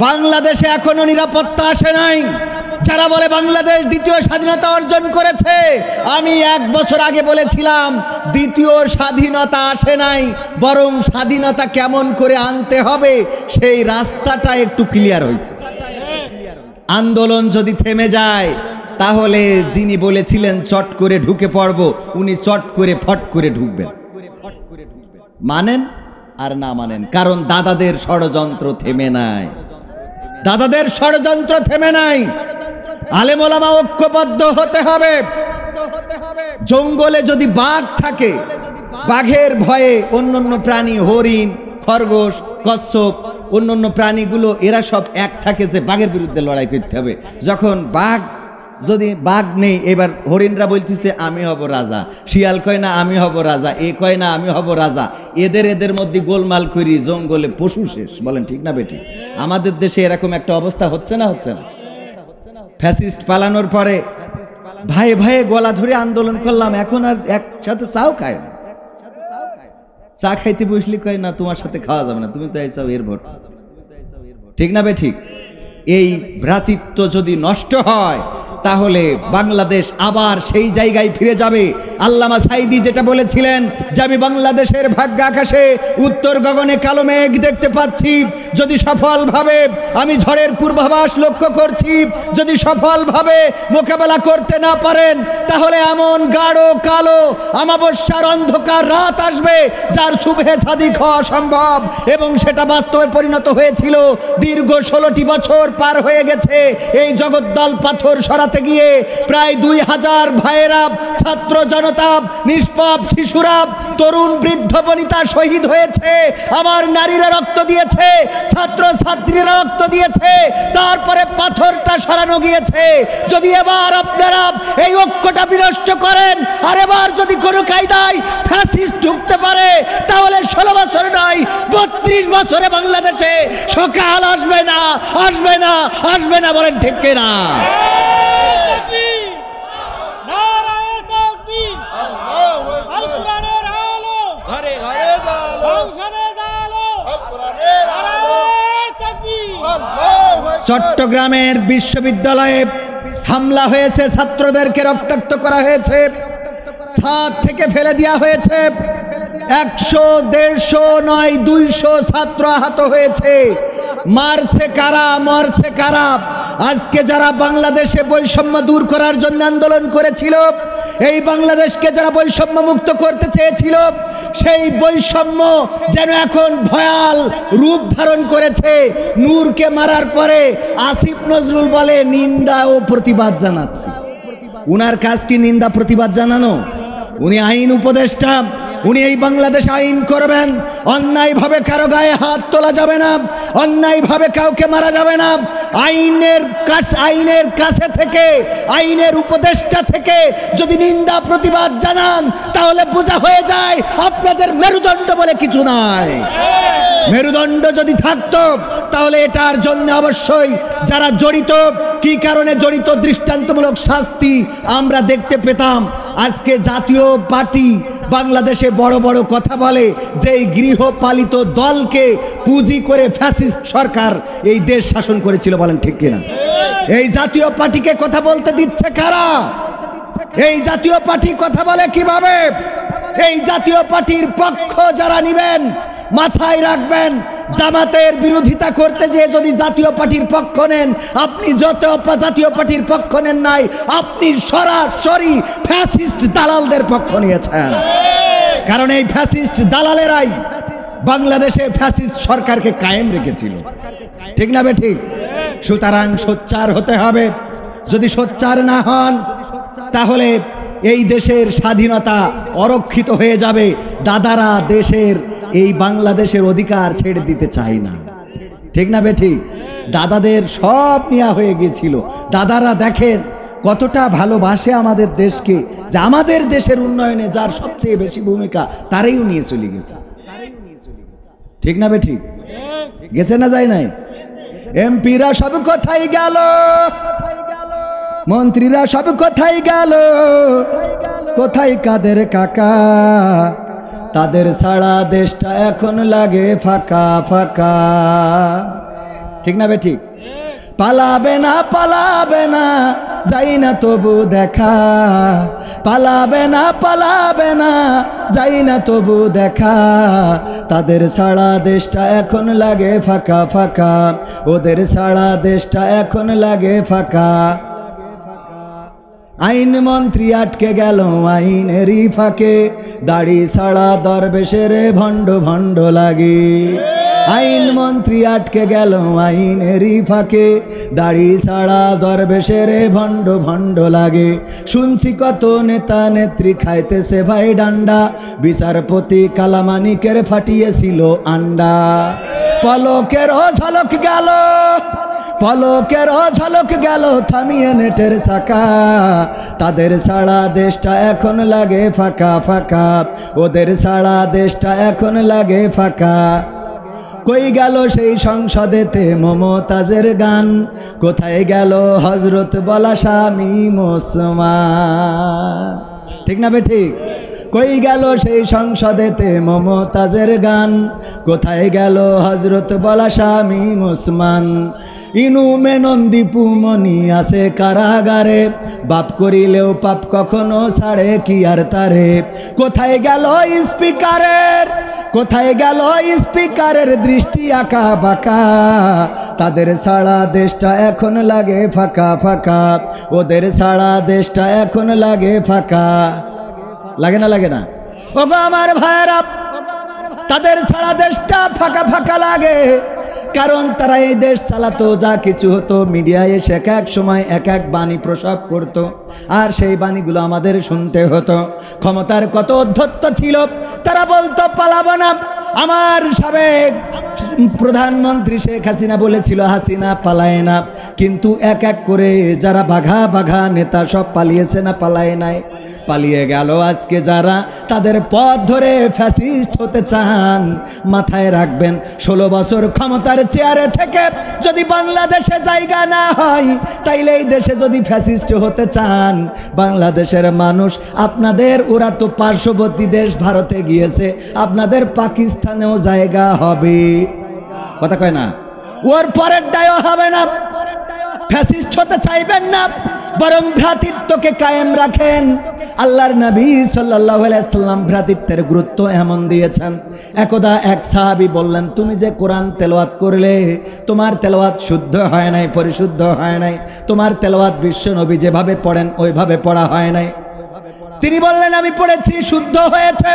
বাংলাদেশে এখনো নিরাপত্তা আসে নাই। যারা বলে বাংলাদেশ দ্বিতীয় স্বাধীনতা অর্জন করেছে, আমি 1 বছর আগে বলেছিলাম দ্বিতীয় স্বাধীনতা আসে নাই, বরং স্বাধীনতা কেমন করে আনতে হবে সেই রাস্তাটা একটু ক্লিয়ার হয়েছে। আন্দোলন যদি থেমে যায় তাহলে যিনি বলেছিলেন চট করে ঢুকে পড়ব, উনি চট করে ফট করে ঢুকবেন। মানেন আর না মানেন, কারণ দাদাদের ষড়যন্ত্র থেমে নাই, দাদাদের ষড়যন্ত্র থেমে নাই। আলেম ওলামা ঐক্যবদ্ধ হতে হবে। জঙ্গলে যদি বাঘ থাকে, বাঘের ভয়ে অন্যান্য প্রাণী, হরিণ, খরগোশ, কচ্ছপ, অন্যান্য প্রাণীগুলো এরা সব এক থাকে যে বাঘের বিরুদ্ধে লড়াই করতে হবে। যখন যদি বাঘ নেই, এবার হরিণরা বলতেছে আমি হব রাজা, শিয়াল কয় না আমি হব রাজা, এ কয় না আমি হব রাজা, এদের মধ্যে গোলমাল করি, জঙ্গলে পশু শেষ। বলেন ঠিক না বেটি? আমাদের দেশে এরকম একটা অবস্থা হচ্ছে না? হচ্ছে না? ফ্যাসিস্ট পালানোর পরে ভাইয়ে ভাইয়ে গলা ধরে আন্দোলন করলাম, এখন আর একসাথে চাও খায় না। চা খাইতে বসলি কয় না তোমার সাথে খাওয়া যাবে না, তুমি তো এইসব এর ভোট। ঠিক না বে ঠিক? এই ভ্রাতৃত্ব যদি নষ্ট হয় তাহলে বাংলাদেশ আবার সেই জায়গায় ফিরে যাবে। আল্লামা সাঈদী যেটা বলেছিলেন যে আমি বাংলাদেশের ভাগ্য আকাশে উত্তর গগনে কালো মেঘ দেখতে পাচ্ছি, যদি সফলভাবে আমি ঝড়ের পূর্বাভাস লক্ষ্য করছি, যদি সফলভাবে মোকাবেলা করতে না পারেন তাহলে এমন গাঢ় কালো অমাবস্যার অন্ধকার রাত আসবে যার সুবহে সাদিক হওয়া সম্ভব। এবং সেটা বাস্তবে পরিণত হয়েছিল। দীর্ঘ 16টি বছর পার হয়ে গেছে এই জগদ্দল পাথর সরাতে গিয়ে প্রায় 2000 ভাইয়েরা, ছাত্র জনতা, নিষ্পাপ শিশুরা, তরুণ বৃদ্ধ বনিতা শহীদ হয়েছে। আমার নারীরা রক্ত দিয়েছে, ছাত্র ছাত্রীরা রক্ত দিয়েছে, তারপরে পাথরটা সরানো গিয়েছে। যদি এবার আপনারা এই ঐক্যটা বিনষ্ট করেন আর এবার যদি কোনো কায়দায় ফ্যাসিস্ট ঢুকতে পারে তাহলে 16 বছর নয় 32 বছরে বাংলাদেশে সকাল আসবে না, আসবে না, আসবে না। বলেন ঠিক কিনা? চট্টগ্রামের বিশ্ববিদ্যালয়ে হামলা হয়েছে, ছাত্রদেরকে রক্তাক্ত করা হয়েছে, ছাদ থেকে ফেলে দেওয়া হয়েছে, 100, 150 নয় 200 ছাত্র আহত হয়েছে। মারছে কারা, মরছে কারা? আজকে যারা বাংলাদেশে বৈষম্য দূর করার জন্য আন্দোলন করেছিল, এই বাংলাদেশকে যারা বৈষম্য মুক্ত করতে চেয়েছিল, সেই বৈষম্য যেন এখন ভয়াল রূপ ধারণ করেছে। নূরকে মারার পরে আসিফ নজরুল বলে নিন্দা ও প্রতিবাদ জানাচ্ছি। উনার কাজ কি নিন্দা প্রতিবাদ জানানো? উনি আইন উপদেষ্টা, উনি এই বাংলাদেশ আইন করবেন। অন্যায়ভাবে কারো গায়ে হাত তোলা যাবে না, অন্যায়ভাবে কাউকে মারা যাবে না। আইনের কাছে থেকে, আইনের উপদেষ্টা থেকে যদি নিন্দা প্রতিবাদ জানান তাহলে বোঝা হয়ে যায় আপনাদের মেরুদণ্ড বলে কিছু নাই। মেরুদণ্ড যদি থাকতো তাহলে এটার জন্য অবশ্যই যারা জড়িত, কি কারণে জড়িত, দৃষ্টান্তমূলক শাস্তি আমরা দেখতে পেতাম। আজকে জাতীয় পার্টি বাংলাদেশে বড় বড় কথা বলে যে এই গৃহপালিত দলকে পুঁজি করে ফ্যাসিস্ট সরকার এই দেশ শাসন করেছিল। বলেন ঠিক কিনা? এই জাতীয় পার্টিকে কথা বলতে দিচ্ছে কারা? এই জাতীয় পার্টি কথা বলে কিভাবে? এই জাতীয় পার্টির পক্ষ যারা নিবেন মাথায় রাখবেন, জামাতের বিরোধিতা করতে যে যদি জাতীয় পার্টির পক্ষ নেন, আপনি যত জাতীয় পার্টির পক্ষ নেন নাই, আপনি সরাসরি ফ্যাসিস্ট দালালদের পক্ষ নিয়েছেন। কারণ এই ফ্যাসিস্ট দালালেরাই বাংলাদেশে ফ্যাসিস্ট সরকারকে কায়েম রেখেছিল। ঠিক না বে ঠিক? সুতরাং সোচ্চার হতে হবে। যদি সোচ্চার না হন তাহলে এই দেশের স্বাধীনতা অরক্ষিত হয়ে যাবে। দাদারা দেশের এই বাংলাদেশের অধিকার ছেড়ে দিতে চায় না। ঠিক না বে ঠিক? দাদাদের সব নেওয়া হয়ে গিয়েছিল। দাদারা দেখেন কতটা ভালোবাসে আমাদের দেশকে, যে আমাদের দেশের উন্নয়নে যার সবচেয়ে বেশি ভূমিকা তারাইও নিয়ে চলে গেছে। ঠিক না বে ঠিক? গেছে না যায় নাই? এমপিরা সব কোথায় গেল, মন্ত্রীরা সব কোথায় গেল, কোথায় কাদের কাকা? তাদের ছাড়া দেশটা এখন লাগে ফাঁকা ফাঁকা। ঠিক না বে ঠিক? পালাবে না যাই না তবু দেখা, পালাবে না যাই না তবু দেখা, তাদের সারা দেশটা এখন লাগে ফাঁকা ফাঁকা, ওদের সারা দেশটা এখন লাগে ফাঁকা। আইন মন্ত্রী আটকে গেল আইনেরই ফাঁকে, দাড়ি ছাড়া দরবেশের ভণ্ড ভণ্ড লাগে। আইন মন্ত্রী আটকে গেল আইনেরই ফাঁকে, দাড়ি ছাড়া দরবেশের ভণ্ড ভণ্ড লাগে। শুনছি কত নেতা নেত্রী খাইতেছে ভাই ডান্ডা, বিচারপতি কালামানিকের ফাটিয়েছিল আন্ডা। পলকেরও ঝলক গেল, পলকেরও ঝলক গেল থামিয়ে নেটের চাকা, তাদের সারা দেশটা এখন লাগে ফাঁকা ফাঁকা, ওদের সারা দেশটা এখন লাগে ফাঁকা। কই গেল সেই সংসদেতে মমতাজের গান, কোথায় গেল হজরত বলা স্বামী মুসলমান? ঠিক না বে ঠিক? কই গেল সেই সংসদেতে মমতাজের গান, কোথায় গেল হজরত বলা স্বামী মুসলমান? ইনু মেনন দীপু মনি আছে কারাগারে, বাপ করিলেও পাপ কখনো ছাড়ে কি আর তারে। কোথায় গেল স্পিকারের, কোথায় গেল স্পিকারের দৃষ্টি আঁকা বাঁকা, তাদের সারা দেশটা এখন লাগে ফাঁকা ফাঁকা, ওদের সারা দেশটা এখন লাগে ফাঁকা। লাগে না লাগে না? ওগো আমার ভাইরা, তাদের সারা দেশটা ফাঁকা ফাঁকা লাগে, কারণ তারা এই দেশ চালাতো। যা কিছু হতো মিডিয়ায় এসে এক এক সময় এক এক বাণী প্রসব করত, আর সেই বাণীগুলো আমাদের শুনতে হতো। ক্ষমতার কত অধ্যত্ত ছিল, তারা বলতো পালাবো না। আমার সাবেক প্রধানমন্ত্রী শেখ হাসিনা বলেছিল হাসিনা পালায় না, কিন্তু এক এক করে যারা বাঘা বাঘা নেতা সব পালিয়েছে না পালায় নাই? পালিয়ে গেল। আজকে যারা তাদের পথ ধরে ফ্যাসিস্ট হতে চান, মাথায় রাখবেন 16 বছর ক্ষমতার চেয়ারে থেকে যদি বাংলাদেশে জায়গা না হয়, তাইলে এই দেশে যদি ফ্যাসিস্ট হতে চান, বাংলাদেশের মানুষ আপনাদের, ওরা তো পার্শ্ববর্তী দেশ ভারতে গিয়েছে, আপনাদের পাকিস্তানেও জায়গা হবে। কথা কয় না? ওর পরের ডায়ও হবে না। ফ্যাসিস্ট হতে চাইবেন না, বরং ভ্রাতৃত্বকে কায়েম রাখেন। আল্লাহর নবী সাল্লাল্লাহু আলাইহি সাল্লাম ভ্রাতৃত্বের গুরুত্ব এমন দিয়েছেন। একদা এক সাহাবী বললেন, তুমি যে কোরআন তেলাওয়াত করলে, তোমার তেলাওয়াত শুদ্ধ হয় নাই, পরিশুদ্ধ হয় নাই, তোমার তেলাওয়াত বিশ্ব নবী যেভাবে পড়েন ওইভাবে পড়া হয় নাই। তিনি বললেন, আমি পড়েছি, শুদ্ধ হয়েছে,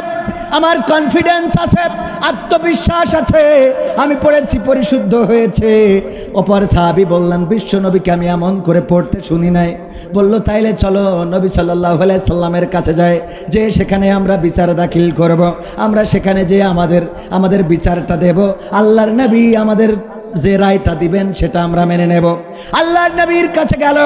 আমার কনফিডেন্স আছে, আত্মবিশ্বাস আছে, আমি পড়েছি, পরিশুদ্ধ হয়েছে। অপর সাহাবী বললেন, বিশ্ব নবীকে আমি এমন করে পড়তে শুনি নাই। বলল, তাইলে চলো নবী সাল্লাল্লাহু আলাইহি সাল্লামের কাছে যাই, যে সেখানে আমরা বিচার দাখিল করব, আমরা সেখানে যে আমাদের বিচারটা দেব, আল্লাহর নবী আমাদের যে রায়টা দিবেন সেটা আমরা মেনে নেব। আল্লাহর নবীর কাছে গেল,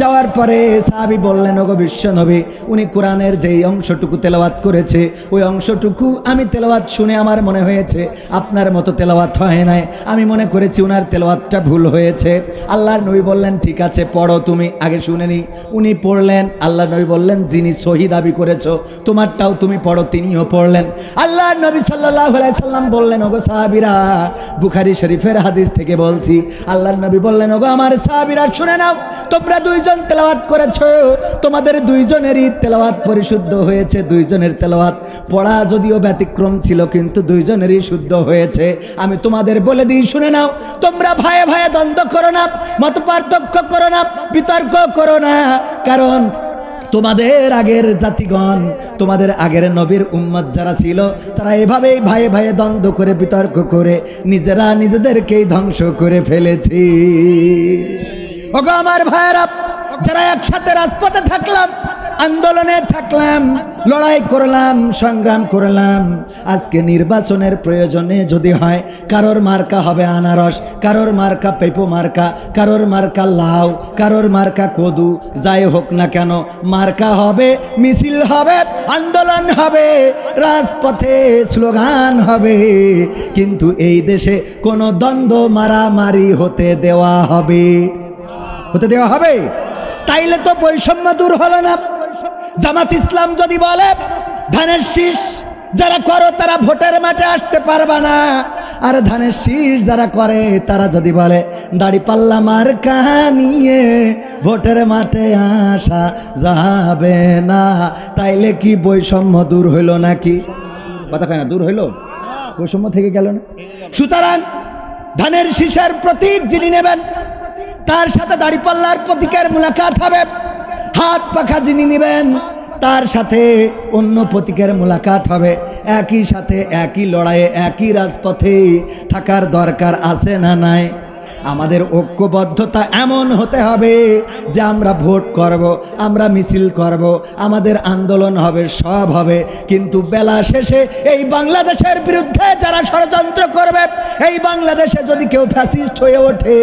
যাওয়ার পরে সাহাবী বললেন, ওগো বিশ্ব নবী, উনি কোরআনের যেই অংশটুকু তেলাওয়াত করেছে, ওই অংশটুকু আমি তেলাওয়াত শুনে আমার মনে হয়েছে আপনার মতো তেলাওয়াত হয় নাই, আমি মনে করেছি উনার তেলাওয়াতটা ভুল হয়েছে। আল্লাহর নবী বললেন, ঠিক আছে পড়ো, তুমি আগে শুনে নি। উনি পড়লেন। আল্লাহর নবী বললেন, যিনি সহি দাবি করেছো তোমারটাও তুমি পড়ো। তিনিও পড়লেন। আল্লাহর নবী সাল্লাল্লাহু আলাইহি সাল্লাম বললেন, ওগো সাহাবীরা, বুখারী শরীফের হাদিস থেকে বলছি, আল্লাহর নবী বললেন, ওগো আমার সাহাবীরা শুনে নাও, তোমরা দুইজন তেলাওয়াত করেছো, তোমাদের দুইজনেরই তেলাওয়াত পরিশুদ্ধ হয়েছে। দুইজনের তেলাওয়াত পড়া যদিও ব্যতিক্রম ছিল, কিন্তু দুইজনেরই শুদ্ধ হয়েছে। আমি তোমাদের বলে দিই, শুনে নাও, তোমরা ভাইয়ে ভাইয়ে দ্বন্দ্ব করো না, মত পার্থক্য করো না, বিতর্ক করো না, কারণ তোমাদের আগের জাতিগণ, তোমাদের আগের নবীর উম্মত যারা ছিল, তারা এভাবেই ভাইয়ে ভাইয়ে দ্বন্দ্ব করে বিতর্ক করে নিজেরা নিজেদেরকেই ধ্বংস করে ফেলেছি। ওগো আমার ভাইয়েরা, যারা একসাথে রাজপথে থাকলাম, আন্দোলনে থাকলাম, লড়াই করলাম, সংগ্রাম করলাম, আজকে নির্বাচনের প্রয়োজনে যদি হয়, কারোর মার্কা হবে আনারস, কারোর মার্কা পেপো মার্কা, কারোর মার্কা লাউ, কারোর মার্কা কদু, যাই হোক না কেন, মার্কা হবে, মিছিল হবে, আন্দোলন হবে, রাজপথে স্লোগান হবে, কিন্তু এই দেশে কোনো দ্বন্দ্ব মারামারি হতে দেওয়া হবে? তাইলে তো বৈষম্য দূর হলো না। জামাত ইসলাম যদি বলে ধানের শীষ যারা করো তারা ভোটের মাঠে আসতে পারবা না। আর ধানের শীষ যারা করে তারা যদি বলে দাড়িপাল্লা মার্কা নিয়ে ভোটের মাঠে আসা যাবে না, তাইলে কি বৈষম্য দূর হইল নাকি? কথা কয় না, দূর হইল? বৈষম্য থেকে গেল না? সুতরাং ধানের শীষের প্রতীক যিনি নেবেন তার সাথে দাড়িপাল্লার প্রতীকের মুলাকাত হবে। হাত পাখা যিনি নেবেন তার সাথে অন্য প্রতীকের মুলাকাত হবে। একই সাথে একই লড়াইয়ে একই রাজপথে থাকার দরকার আছে না নাই? আমাদের ঐক্যবদ্ধতা এমন হতে হবে যে আমরা ভোট করব, আমরা মিছিল করব, আমাদের আন্দোলন হবে, সব হবে, কিন্তু বেলা শেষে এই বাংলাদেশের বিরুদ্ধে যারা ষড়যন্ত্র করবে, এই বাংলাদেশে যদি কেউ ফ্যাসিস্ট হয়ে ওঠে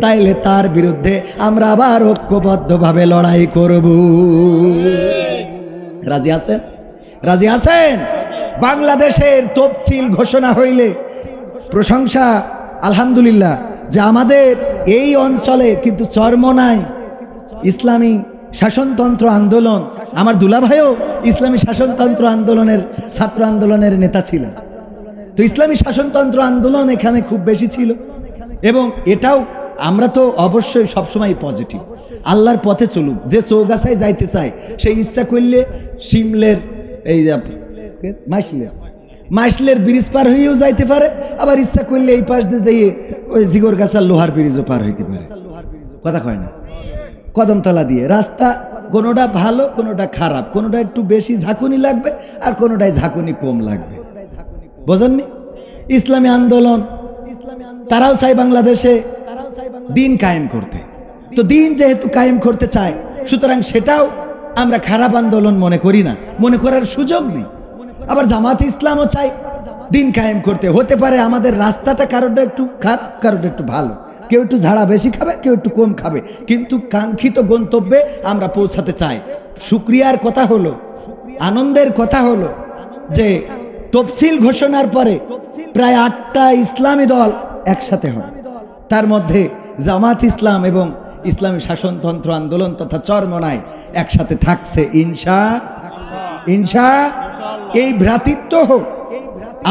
তাইলে তার বিরুদ্ধে আমরা আবার ঐক্যবদ্ধভাবে লড়াই করব। রাজি আছেন? রাজি আছেন? বাংলাদেশের তফসিল ঘোষণা হইলে প্রশংসা আলহামদুলিল্লাহ যে আমাদের এই অঞ্চলে কিন্তু চরমনাই ইসলামী শাসনতন্ত্র আন্দোলন, আমার দুলাভাইও ইসলামী শাসনতন্ত্র আন্দোলনের ছাত্র আন্দোলনের নেতা ছিলেন। তো ইসলামী শাসনতন্ত্র আন্দোলন এখানে খুব বেশি ছিল। এবং এটাও আমরা তো অবশ্যই সবসময় পজিটিভ, আল্লাহর পথে চলুক। যে চৌগাছায় যাইতে চায় সেই ইচ্ছা করলে শিমলের এই মাইসলের ব্রিজ পার হয়েও যাইতে পারে, আবার ইচ্ছা করলে এই পাশ দিয়ে যাইয়ে ওই জিগর গাছার লোহার ব্রিজও পার হইতে পারে। কথা কয় না? কদমতলা দিয়ে রাস্তা কোনোটা ভালো, কোনোটা খারাপ, কোনোটা একটু বেশি ঝাঁকুনি লাগবে আর কোনোটায় ঝাঁকুনি কম লাগবে। বোঝেননি? ইসলামী আন্দোলন তারাও চাই বাংলাদেশে দিন কায়েম করতে। তো দিন যেহেতু কায়েম করতে চায়, সুতরাং সেটাও আমরা খারাপ আন্দোলন মনে করি না, মনে করার সুযোগ নেই। আবার জামাত ইসলামও চাই দিন কায়েম করতে। হতে পারে আমাদের রাস্তাটা কারোটা একটু খারাপ, কারোটা একটু ভালো, কেউ একটু ঝাড়া বেশি খাবে, কেউ একটু কম খাবে, কিন্তু কাঙ্ক্ষিত গন্তব্যে আমরা পৌঁছাতে চাই। শুকরিয়ার কথা হলো, আনন্দের কথা হলো যে তফসিল ঘোষণার পরে প্রায় 8টা ইসলামী দল একসাথে হয়। তার মধ্যে জামাত ইসলাম এবং ইসলামী শাসনতন্ত্র আন্দোলন তথা চরমনাই একসাথে থাকছে ইনশা। এই ভ্রাতৃত্ব হোক,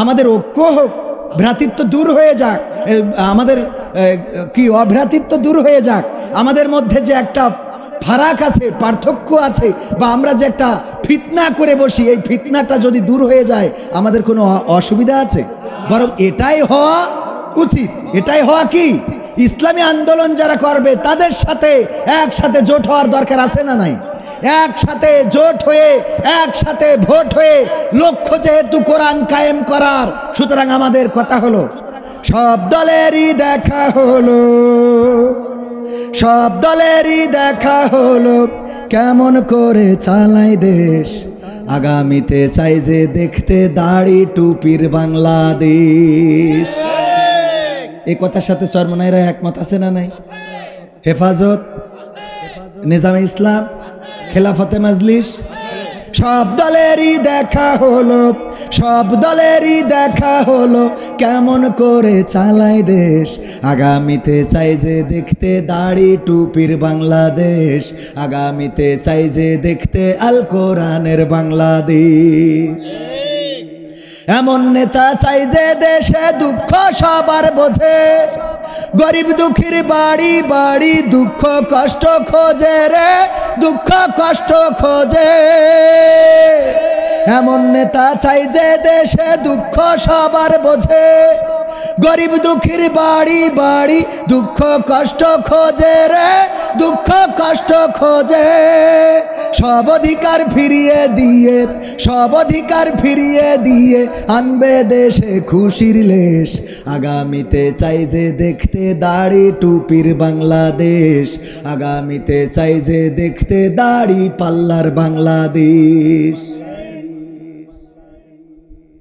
আমাদের ঐক্য হোক, ভ্রাতৃত্ব দূর হয়ে যাক, আমাদের কি অভ্রাতৃত্ব দূর হয়ে যাক। আমাদের মধ্যে যে একটা ফারাক আছে, পার্থক্য আছে, বা আমরা যে একটা ফিতনা করে বসি, এই ফিতনাটা যদি দূর হয়ে যায় আমাদের কোনো অসুবিধা আছে? বরং এটাই হওয়া উচিত। এটাই হওয়া কি ইসলামী আন্দোলন যারা করবে তাদের সাথে একসাথে জোট হওয়ার দরকার আছে না নাই? একসাথে জোট হয়ে একসাথে ভোট হয়ে লক্ষ্য যেহেতু কোরআন কায়েম করার, সুতরাং আমাদের কথা হলো সব দলেরই দেখা হলো, সব দলেরই দেখা হলো কেমন করে চালাই দেশ, আগামীতে চাই যে দেখতে দাড়ি টুপির বাংলাদেশ। এই কথার সাথে চরমনাইরা একমত আছে না নাই? হেফাজত, নিজামে ইসলাম, খেলাফতে মজলিস, সব দলেরই দেখা হলো, সব দলেরই দেখা হলো কেমন করে চালাই দেশ, আগামীতে চাই যে দেখতে দাড়ি টুপির বাংলাদেশ, আগামীতে চাই যে দেখতে আল কোরআনের বাংলাদেশ। এমন নেতা চাই যে দেশে দুঃখ সবার বোঝে, গরিব দুঃখীর বাড়ি বাড়ি দুঃখ কষ্ট খোঁজে রে, দুঃখ কষ্ট খোঁজে। এমন নেতা চাই যে দেশে দুঃখ সবার বোঝে, গরিব দুঃখীর বাড়ি বাড়ি দুঃখ কষ্ট খোঁজে রে, দুঃখ কষ্ট খোঁজে। সব অধিকার ফিরিয়ে দিয়ে, সব অধিকার ফিরিয়ে দিয়ে আনবে দেশে খুশির লেশ, আগামীতে চাই যে দেখতে দাড়ি টুপির বাংলাদেশ, আগামীতে চাই যে দেখতে দাড়ি পাল্লার বাংলাদেশ।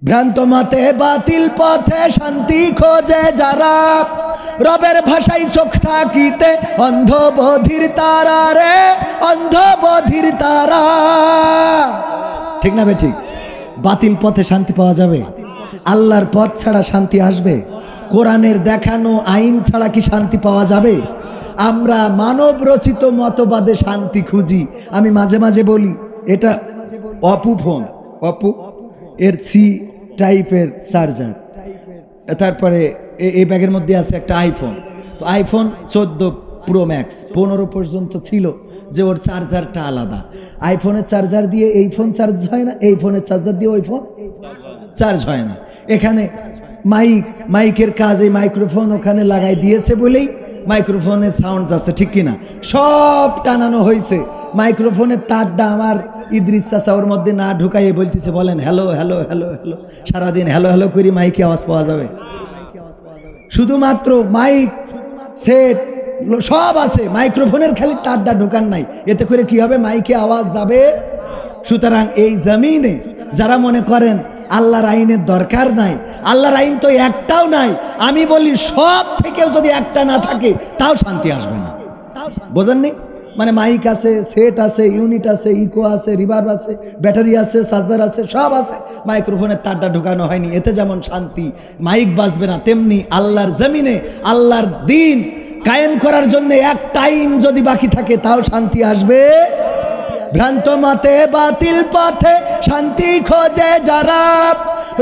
ভ্রান্ত মতে বাতিল পথে শান্তি খোঁজে যারা, রবের ভাষায় চোখ থাকিতে অন্ধ বধির তারা রে, অন্ধ বধির তারা। ঠিক না বে ঠিক? বাতিল পথে শান্তি পাওয়া যাবে? আল্লাহর পথ ছাড়া শান্তি আসবে? কোরআনের দেখানো আইন ছাড়া কি শান্তি পাওয়া যাবে? আমরা মানব রচিত মতবাদে শান্তি খুঁজি। আমি মাঝে মাঝে বলি, এটা অপু ফোন, অপু এর সি টাইপের চার্জার, তারপরে এই ব্যাগের মধ্যে আছে একটা আইফোন। তো আইফোন 14 প্রো ম্যাক্স 15 পর্যন্ত ছিল, যে ওর চার্জারটা আলাদা। আইফোনের চার্জার দিয়ে এই ফোন চার্জ হয় না, এই ফোনের চার্জার দিয়ে ওই ফোন চার্জ হয় না। এখানে মাইকের কাজ, এই মাইক্রোফোন ওখানে লাগাই দিয়েছে বলেই মাইক্রোফোনের সাউন্ড যাচ্ছে, ঠিক কিনা? সব টানানো হয়েছে। মাইক্রোফোনের তারটা আমার ইদ্রিস চাচা ওর মধ্যে না ঢুকাইয়ে বলতেছে, বলেন হ্যালো হ্যালো হ্যালো হ্যালো, সারাদিন হ্যালো হ্যালো করি মাইকে আওয়াজ পাওয়া যাবে। শুধুমাত্র মাইক সেট সব আছে, মাইক্রোফোনের খালি তারটা ঢোকান নাই, এতে করে কি হবে? মাইকে আওয়াজ যাবে। সুতরাং এই জমিনে যারা মনে করেন আল্লাহর আইনের দরকার নাই, আল্লাহর আইন তো একটাও নাই, আমি বলি সব থেকেও যদি একটা না থাকে তাও শান্তি আসবে না। বোঝেননি? মানে মাইক আছে, সেট আছে, ইউনিট আছে, ইকো আছে, রিভার্ব আছে, ব্যাটারি আছে, চার্জার আছে, সব আছে, মাইক্রোফোনের তারটা ঢোকানো হয়নি, এতে যেমন শান্তি, মাইক বাজবে না, তেমনি আল্লাহর জমিনে আল্লাহর দিন কায়েম করার জন্য একটা আইন যদি বাকি থাকে তাও শান্তি আসবে। ভ্রান্ত মতে বাতিল পথে শান্তি খোঁজে যারা,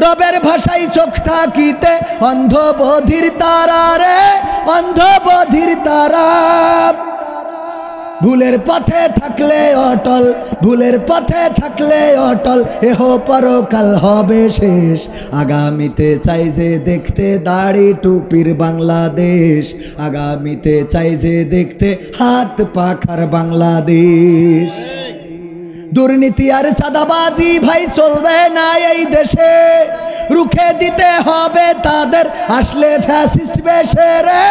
রবের ভাষায় চোখ থাকিতে অন্ধ বধির তারা রে, অন্ধ বধির তারা। ভুলের পথে থাকলে অটল, ভুলের পথে থাকলে অটল, এহ পরকাল হবে শেষ। আগামীতে চাই যে দেখতে দাড়ি টুপির বাংলাদেশ, আগামীতে চাই যে দেখতে হাত পাখার বাংলাদেশ। দুর্নীতি আর সাদাবাজি ভাই চলবে না এই দেশে, রুখে দিতে হবে তাদের, আসলে ফ্যাসিস্ট বেশে রে,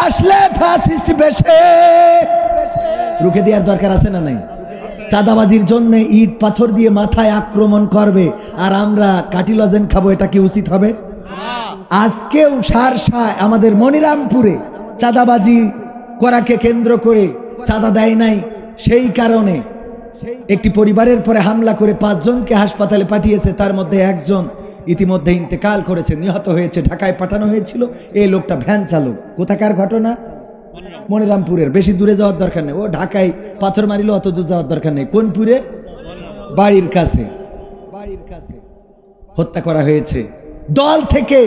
আসলে ফ্যাসিস্ট বেশে। রুখে দেওয়ার দরকার আছে না নাই? চাঁদাবাজির জন্য ইট পাথর দিয়ে মাথায় আক্রমণ করবে আর আমরা কাটি লজেন খাবো, এটা কি উচিত হবে? আজকেও সারসায় আমাদের মনিরামপুরে চাঁদাবাজি করাকে কেন্দ্র করে চাঁদা দেয় নাই, সেই কারণে একটি পরিবারের পরে হামলা করে 5 জনকে হাসপাতালে পাঠিয়েছে, তার মধ্যে একজন ইতিমধ্যে ইন্তেকাল করেছে, নিহত হয়েছে, ঢাকায় পাঠানো হয়েছিল। এই লোকটা ভ্যান চালক। কোথাকার ঘটনা? মনিরামপুরের। বেশি দূরে যাওয়ার দরকার নেই, ও ঢাকায় পাথর মারিল, অত দূর যাওয়ার দরকার নেই। কোন পুরে? বাড়ির কাছে, বাড়ির কাছে হত্যা করা হয়েছে। দল থেকে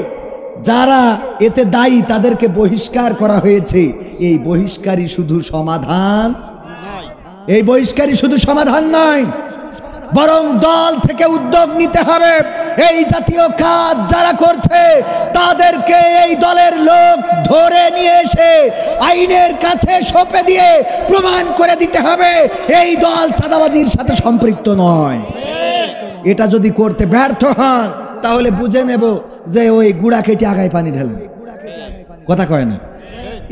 যারা এতে দায়ী তাদেরকে বহিষ্কার করা হয়েছে। এই বহিষ্কারই শুধু সমাধান, এই বহিষ্কারই শুধু সমাধান নয়, বরং দল থেকে উদ্যোগ নিতে হবে। এই জাতীয় কাজ যারা করছে তাদেরকে এই দলের লোক ধরে নিয়ে এসে আইনের কাছে সঁপে দিয়ে প্রমাণ করে দিতে হবে এই দল চাঁদাবাজির সাথে সম্পৃক্ত নয়। এটা যদি করতে ব্যর্থ হন তাহলে বুঝে নেব যে ওই গুড়া কেটে আগায় পানি ঢেলে, কথা কয় না?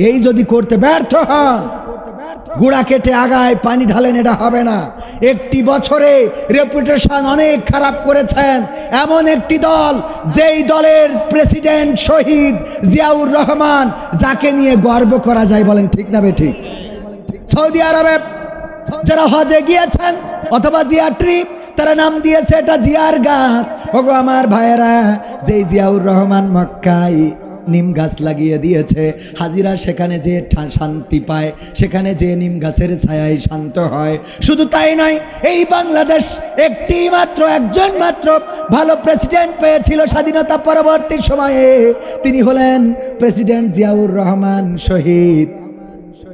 এই যদি করতে ব্যর্থ হন, গুড়া কেটে আগায় পানি ঢালেন, এটা হবে না। একটি বছরে রেপুটেশন অনেক খারাপ করেছেন এমন একটি দল, যেই দলের প্রেসিডেন্ট শহীদ জিয়াউর রহমান, যাকে নিয়ে গর্ব করা যায়। বলেন ঠিক না বেঠিক? সৌদি আরবে যারা হজে গিয়েছেন অথবা জিয়া ট্রিপ, তারা নাম দিয়েছে এটা জিয়ার গাছ। ওগো আমার ভাইয়েরা, যেই জিয়াউর রহমান মক্কায় নিম গাছ লাগিয়ে দিয়েছে, হাজিরা সেখানে যে শান্তি পায়, সেখানে যে নিম গাছের ছায়ায় শান্ত হয়। শুধু তাই নয়, এই বাংলাদেশ একটি মাত্র, একজন মাত্র ভালো প্রেসিডেন্ট পেয়েছিল স্বাধীনতা পরবর্তী সময়ে, তিনি হলেন প্রেসিডেন্ট জিয়াউর রহমান শহীদ,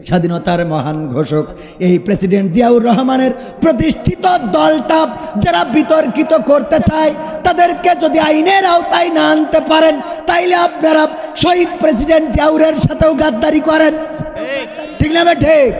স্বাধীনতার মহান ঘোষক। এই প্রেসিডেন্ট জিয়াউর রহমানের প্রতিষ্ঠিত দলটা যারা বিতর্কিত করতে চায়, তাদেরকে যদি আইনের আওতায় না আনতে পারেন, তাইলে আপনারা শহীদ প্রেসিডেন্ট জিয়াউরের সাথেও গাদ্দারি করেন, ঠিক না ঠিক?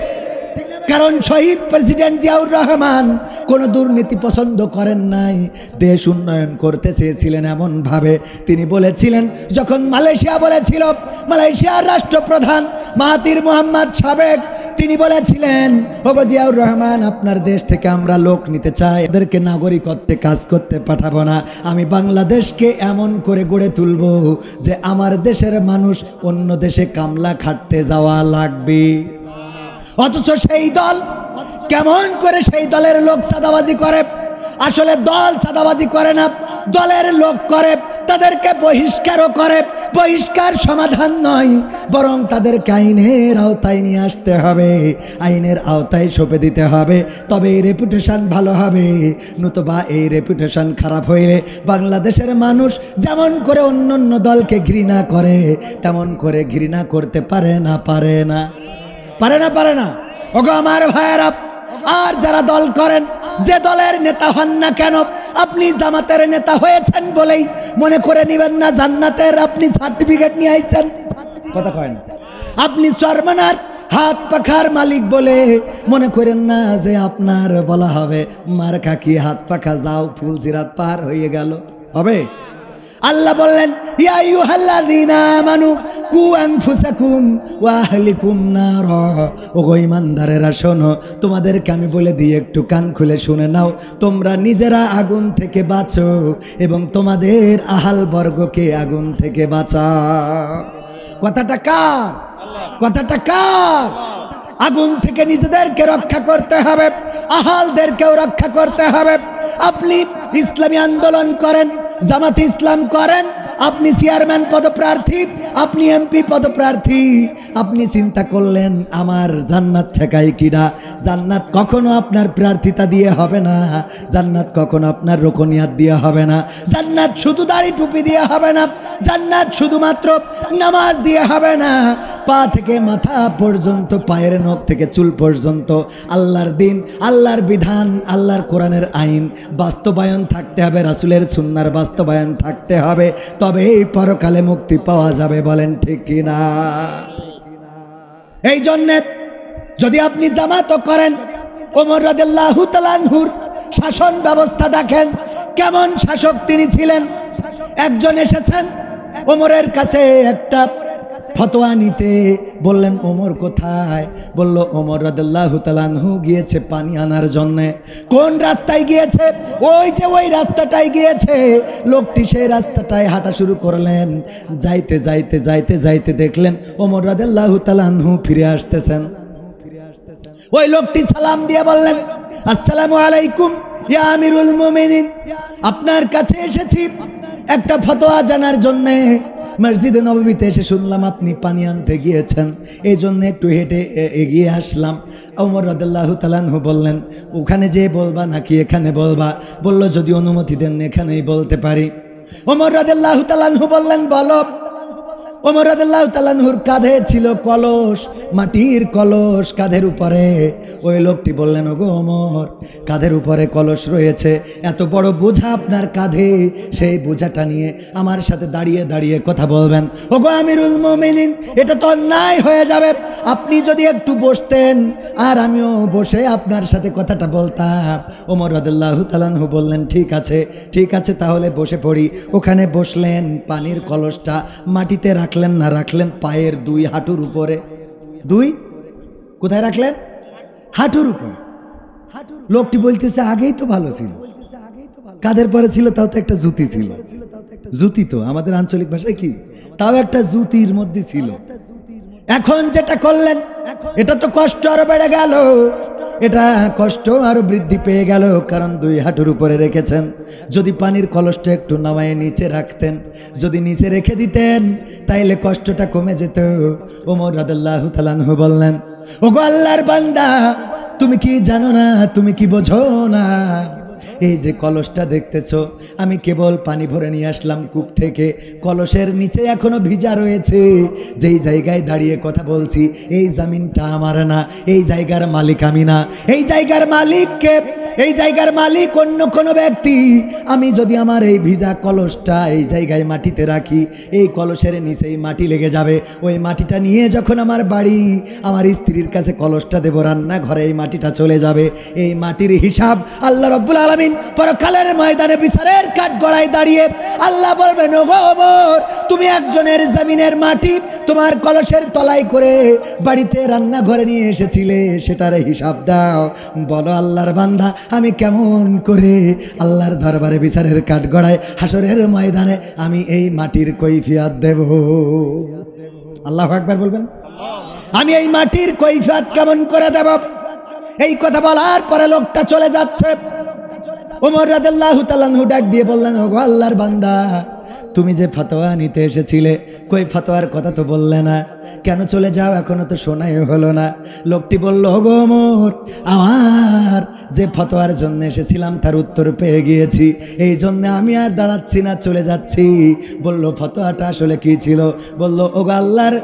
কারণ শহীদ প্রেসিডেন্ট জিয়াউর রহমান কোনো দুর্নীতি পছন্দ করেন নাই, দেশ উন্নয়ন করতে চেয়েছিলেন এমন ভাবে। তিনি বলেছিলেন, যখন মালয়েশিয়া বলেছিল, মালয়েশিয়ার রাষ্ট্রপ্রধান মাহাতির মোহাম্মদ সাবেক, তিনি বলেছিলেন, ওগো জিয়াউর রহমান, আপনার দেশ থেকে আমরা লোক নিতে চাই, এদেরকে নাগরিকত্বে কাজ করতে পাঠাবো না, আমি বাংলাদেশকে এমন করে গড়ে তুলব যে আমার দেশের মানুষ অন্য দেশে কামলা খাটতে যাওয়া লাগবে। অথচ সেই দল কেমন করে সেই দলের লোক চাঁদাবাজি করে? আসলে দল চাঁদাবাজি করে না, দলের লোক করে, তাদেরকে বহিষ্কারও করে। বহিষ্কার সমাধান নয়, বরং তাদেরকে আইনের আওতায় নিয়ে আসতে হবে, আইনের আওতায় সঁপে দিতে হবে, তবে এই রেপুটেশন ভালো হবে। নতুবা এই রেপুটেশন খারাপ হইলে বাংলাদেশের মানুষ যেমন করে অন্য অন্য দলকে ঘৃণা করে তেমন করে ঘৃণা করতে পারে না, পারে না, পারে না, পারে না। ওগো আমার ভাইয়েরা, আর যারা দল করেন, যে দলের নেতা হন না কেন, আপনি জামাতের নেতা হয়েছেন বলেই মনে করে নিবেন না জান্নাতের আপনি সার্টিফিকেট নিয়ে আইছেন। কথা কয় না। আপনি চরমানার হাত পাখার মালিক বলে মনে করেন না যে আপনার বলা হবে মার্কা কি হাত পাখা, যাও ফুলসিরাত পার হয়ে গেল, হবে? আল্লাহ বললেন, ইয়া আইয়ুহাল্লাযীনা আমানু কু আনফুসাকুম ওয়া আহলিকুম নার। ওগো ঈমানদারেরা শোনো, তোমাদেরকে আমি বলে দিই, একটু কান খুলে শুনে নাও। তোমরা নিজেরা আগুন থেকে বাঁচো এবং তোমাদের আহাল বর্গকে আগুন থেকে বাঁচাও। কথাটা কার? কথাটা কার? আগুন থেকে নিজেদেরকে রক্ষা করতে হবে, আহালদেরকেও রক্ষা করতে হবে। আপনি ইসলামী আন্দোলন করেন, জামাত ইসলাম করেন, আপনি চেয়ারম্যান পদপ্রার্থী, আপনি এমপি পদপ্রার্থী, আপনি চিন্তা করলেন আমার জান্নাত ঠেকাই কিনা। জান্নাত কখনো আপনার প্রার্থিতা দিয়ে হবে না, জান্নাত কখনো আপনার রোকনিয়াত দিয়ে হবে না, জান্নাত শুধু দাড়ি টুপি দিয়ে হবে না, জান্নাত শুধুমাত্র নামাজ দিয়ে হবে না। পা থেকে মাথা পর্যন্ত, পায়ের নখ থেকে চুল পর্যন্ত আল্লাহর দিন, আল্লাহর বিধান, আল্লাহর কোরআনের আইন বাস্তবায়ন থাকতে হবে, রাসূলের সুন্নাহর বাস্তবায়ন থাকতে হবে, তবেই পরকালে মুক্তি পাওয়া যাবে। বলেন ঠিক কিনা? এই জন্যে যদি আপনি জামাত করেন, ওমর রাদিয়াল্লাহু তাআলা আনহুর শাসন ব্যবস্থা দেখেন, কেমন শাসক তিনি ছিলেন। একজন এসেছেন ওমরের কাছে একটা ফতোয়া নিতে, বললেন ওমর কোথায়? বলল ওমর রাদিয়াল্লাহু তাআলা আনহু গিয়েছে পানি আনার জন্য। কোন রাস্তায় গিয়েছে? ওই যে ওই রাস্তাটাই গিয়েছে। লোকটি সেই রাস্তাটায় হাঁটা শুরু করলেন। যাইতে যাইতে যাইতে যাইতে দেখলেন ওমর রাদিয়াল্লাহু তাআলা আনহু ফিরে আসতেছেন। ওই লোকটি সালাম দিয়ে বললেন, আসসালামু আলাইকুম ইয়া আমিরুল মুমিনিন, আপনার কাছে এসেছি একটা ফতোয়া জানার জন্যে। মসজিদে নববীতে এসে শুনলাম আপনি পানি আনতে গিয়েছেন, এই জন্য একটু হেঁটে এগিয়ে আসলাম। ওমর রাদিয়াল্লাহু তাআলা আনহু বললেন, ওখানে যে বলবা নাকি এখানে বলবা? বলল, যদি অনুমতি দেন এখানেই বলতে পারি। ওমর রাদিয়াল্লাহু তাআলা আনহু বললেন, বলো। ওমর রাদিয়াল্লাহু তাআলা আনহুর কাঁধে ছিল কলস, মাটির কলস কাঁধের উপরে। ওই লোকটি বললেন, ওগো ওমর, কাঁধের উপরে কলস রয়েছে, এত বড় বোঝা আপনার কাঁধে, সেই বোঝাটা নিয়ে আমার সাথে দাঁড়িয়ে দাঁড়িয়ে কথা বলবেন? ওগো আমিরুল মুমিনিন, এটা তো অন্যায় হয়ে যাবে। আপনি যদি একটু বসতেন আর আমিও বসে আপনার সাথে কথাটা বলতাম। ওমর রাদিয়াল্লাহু তাআলা আনহু বললেন, ঠিক আছে, ঠিক আছে, তাহলে বসে পড়ি। ওখানে বসলেন, পানির কলসটা মাটিতে রাখলেন না, রাখলেন পায়ের দুই হাঁটুর উপরে। দুই কোথায় রাখলেন? হাঁটুর উপরে। লোকটি বলতেছে, আগেই তো ভালো ছিল, কাঁধের পরে ছিল, তাও তো একটা জুতি ছিল। জুতি তো আমাদের আঞ্চলিক ভাষায় কি, তাও একটা জুতির মধ্যে ছিল। এখন যেটা করলেন এটা তো কষ্ট আরো বেড়ে গেল, এটা কষ্ট আরো বৃদ্ধি পেয়ে গেল, কারণ দুই হাঁটুর উপরে রেখেছেন। যদি পানির কলসটা একটু নামায়ে নিচে রাখতেন, যদি নিচে রেখে দিতেন, তাইলে কষ্টটা কমে যেত। ওমর রাদিয়াল্লাহু তাআলা আনহু বললেন, ওগো আল্লাহর বান্দা, তুমি কি জানো না, তুমি কি বোঝো না, এই যে কলসটা দেখতেছো, আমি কেবল পানি ভরে নিয়ে আসলাম কূপ থেকে, কলসের নিচে এখনো ভিজা রয়েছে। যেই জায়গায় দাঁড়িয়ে কথা বলছি, এই জমিনটা আমার না, এই জায়গার মালিক আমি না, এই জায়গার মালিককে, এই জায়গার মালিক অন্য কোনো ব্যক্তি। আমি যদি আমার এই ভিজা কলসটা এই জায়গায় মাটিতে রাখি, এই কলসের নিচেই মাটি লেগে যাবে। ওই মাটিটা নিয়ে যখন আমার বাড়ি, আমার স্ত্রীর কাছে কলসটা দেবো, রান্নাঘরে এই মাটিটা চলে যাবে। এই মাটির হিসাব আল্লাহ রাব্বুল আলামিন পরকালের ময়দানে বিচারের কাঠগড়ায় দাঁড়িয়ে আল্লাহ বলবেন, ওগো ওমর, তুমি একজনের জমিনের মাটি তোমার কলসের তলায় করে বাড়িতে রান্নাঘরে নিয়ে এসেছিলে, সেটার হিসাব দাও। বলো আল্লাহর বান্দা, আমি কেমন করে আল্লাহর দরবারে বিচারের কাঠগড়ায় হাসরের ময়দানে আমি এই মাটির কৈফিয়ত দেব? আল্লাহু আকবার বলবেন। আমি এই মাটির কৈফিয়ত কেমন করে দেব? এই কথা বলার পরে লোকটা চলে যাচ্ছে। ওমর রাদিয়াল্লাহু তাআলা আনহু ডাক দিয়ে বললেন, ওগো আল্লাহর বান্দা, তুমি যে ফতোয়া নিতে এসেছিলে, কই ফতোয়ার কথা তো বললে না, কেন চলে যাও? এখনো তো শোনাই হলো না। লোকটি বলল, ওগো ওমর, আমার যে ফতোয়ার জন্য এসেছিলাম তার উত্তর পেয়ে গিয়েছি, এই জন্য আমি আর দাঁড়াচ্ছি না, চলে যাচ্ছি। বলল, ফতোয়াটা আসলে কি ছিল? বলল, ওগো আল্লাহর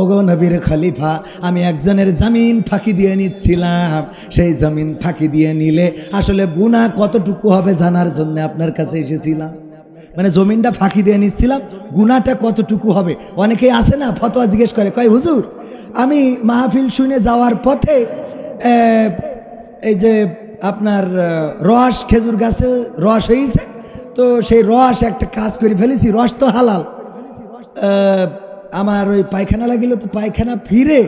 ওগো নবীর খলিফা, আমি একজনের জমিন ফাঁকি দিয়ে নিচ্ছিলাম, সেই জমিন ফাঁকি দিয়ে নিলে আসলে গুনাহ কতটুকু হবে জানার জন্য আপনার কাছে এসেছিলাম। মানে জমিনটা ফাঁকি দিয়ে নিচ্ছিলাম, গুনাহটা কতটুকু হবে। অনেকেই আসে না, ফতোয়া জিজ্ঞেস করে, কয় হুজুর, আমি মাহফিল শুনে যাওয়ার পথে এই যে আপনার রস, খেজুর গাছে রস হয়েছে, তো সেই রস একটা কাজ করে ফেলেছি, রস তো হালাল, আমার ওই পায়খানা লাগিল, তো পায়খানা ফিরে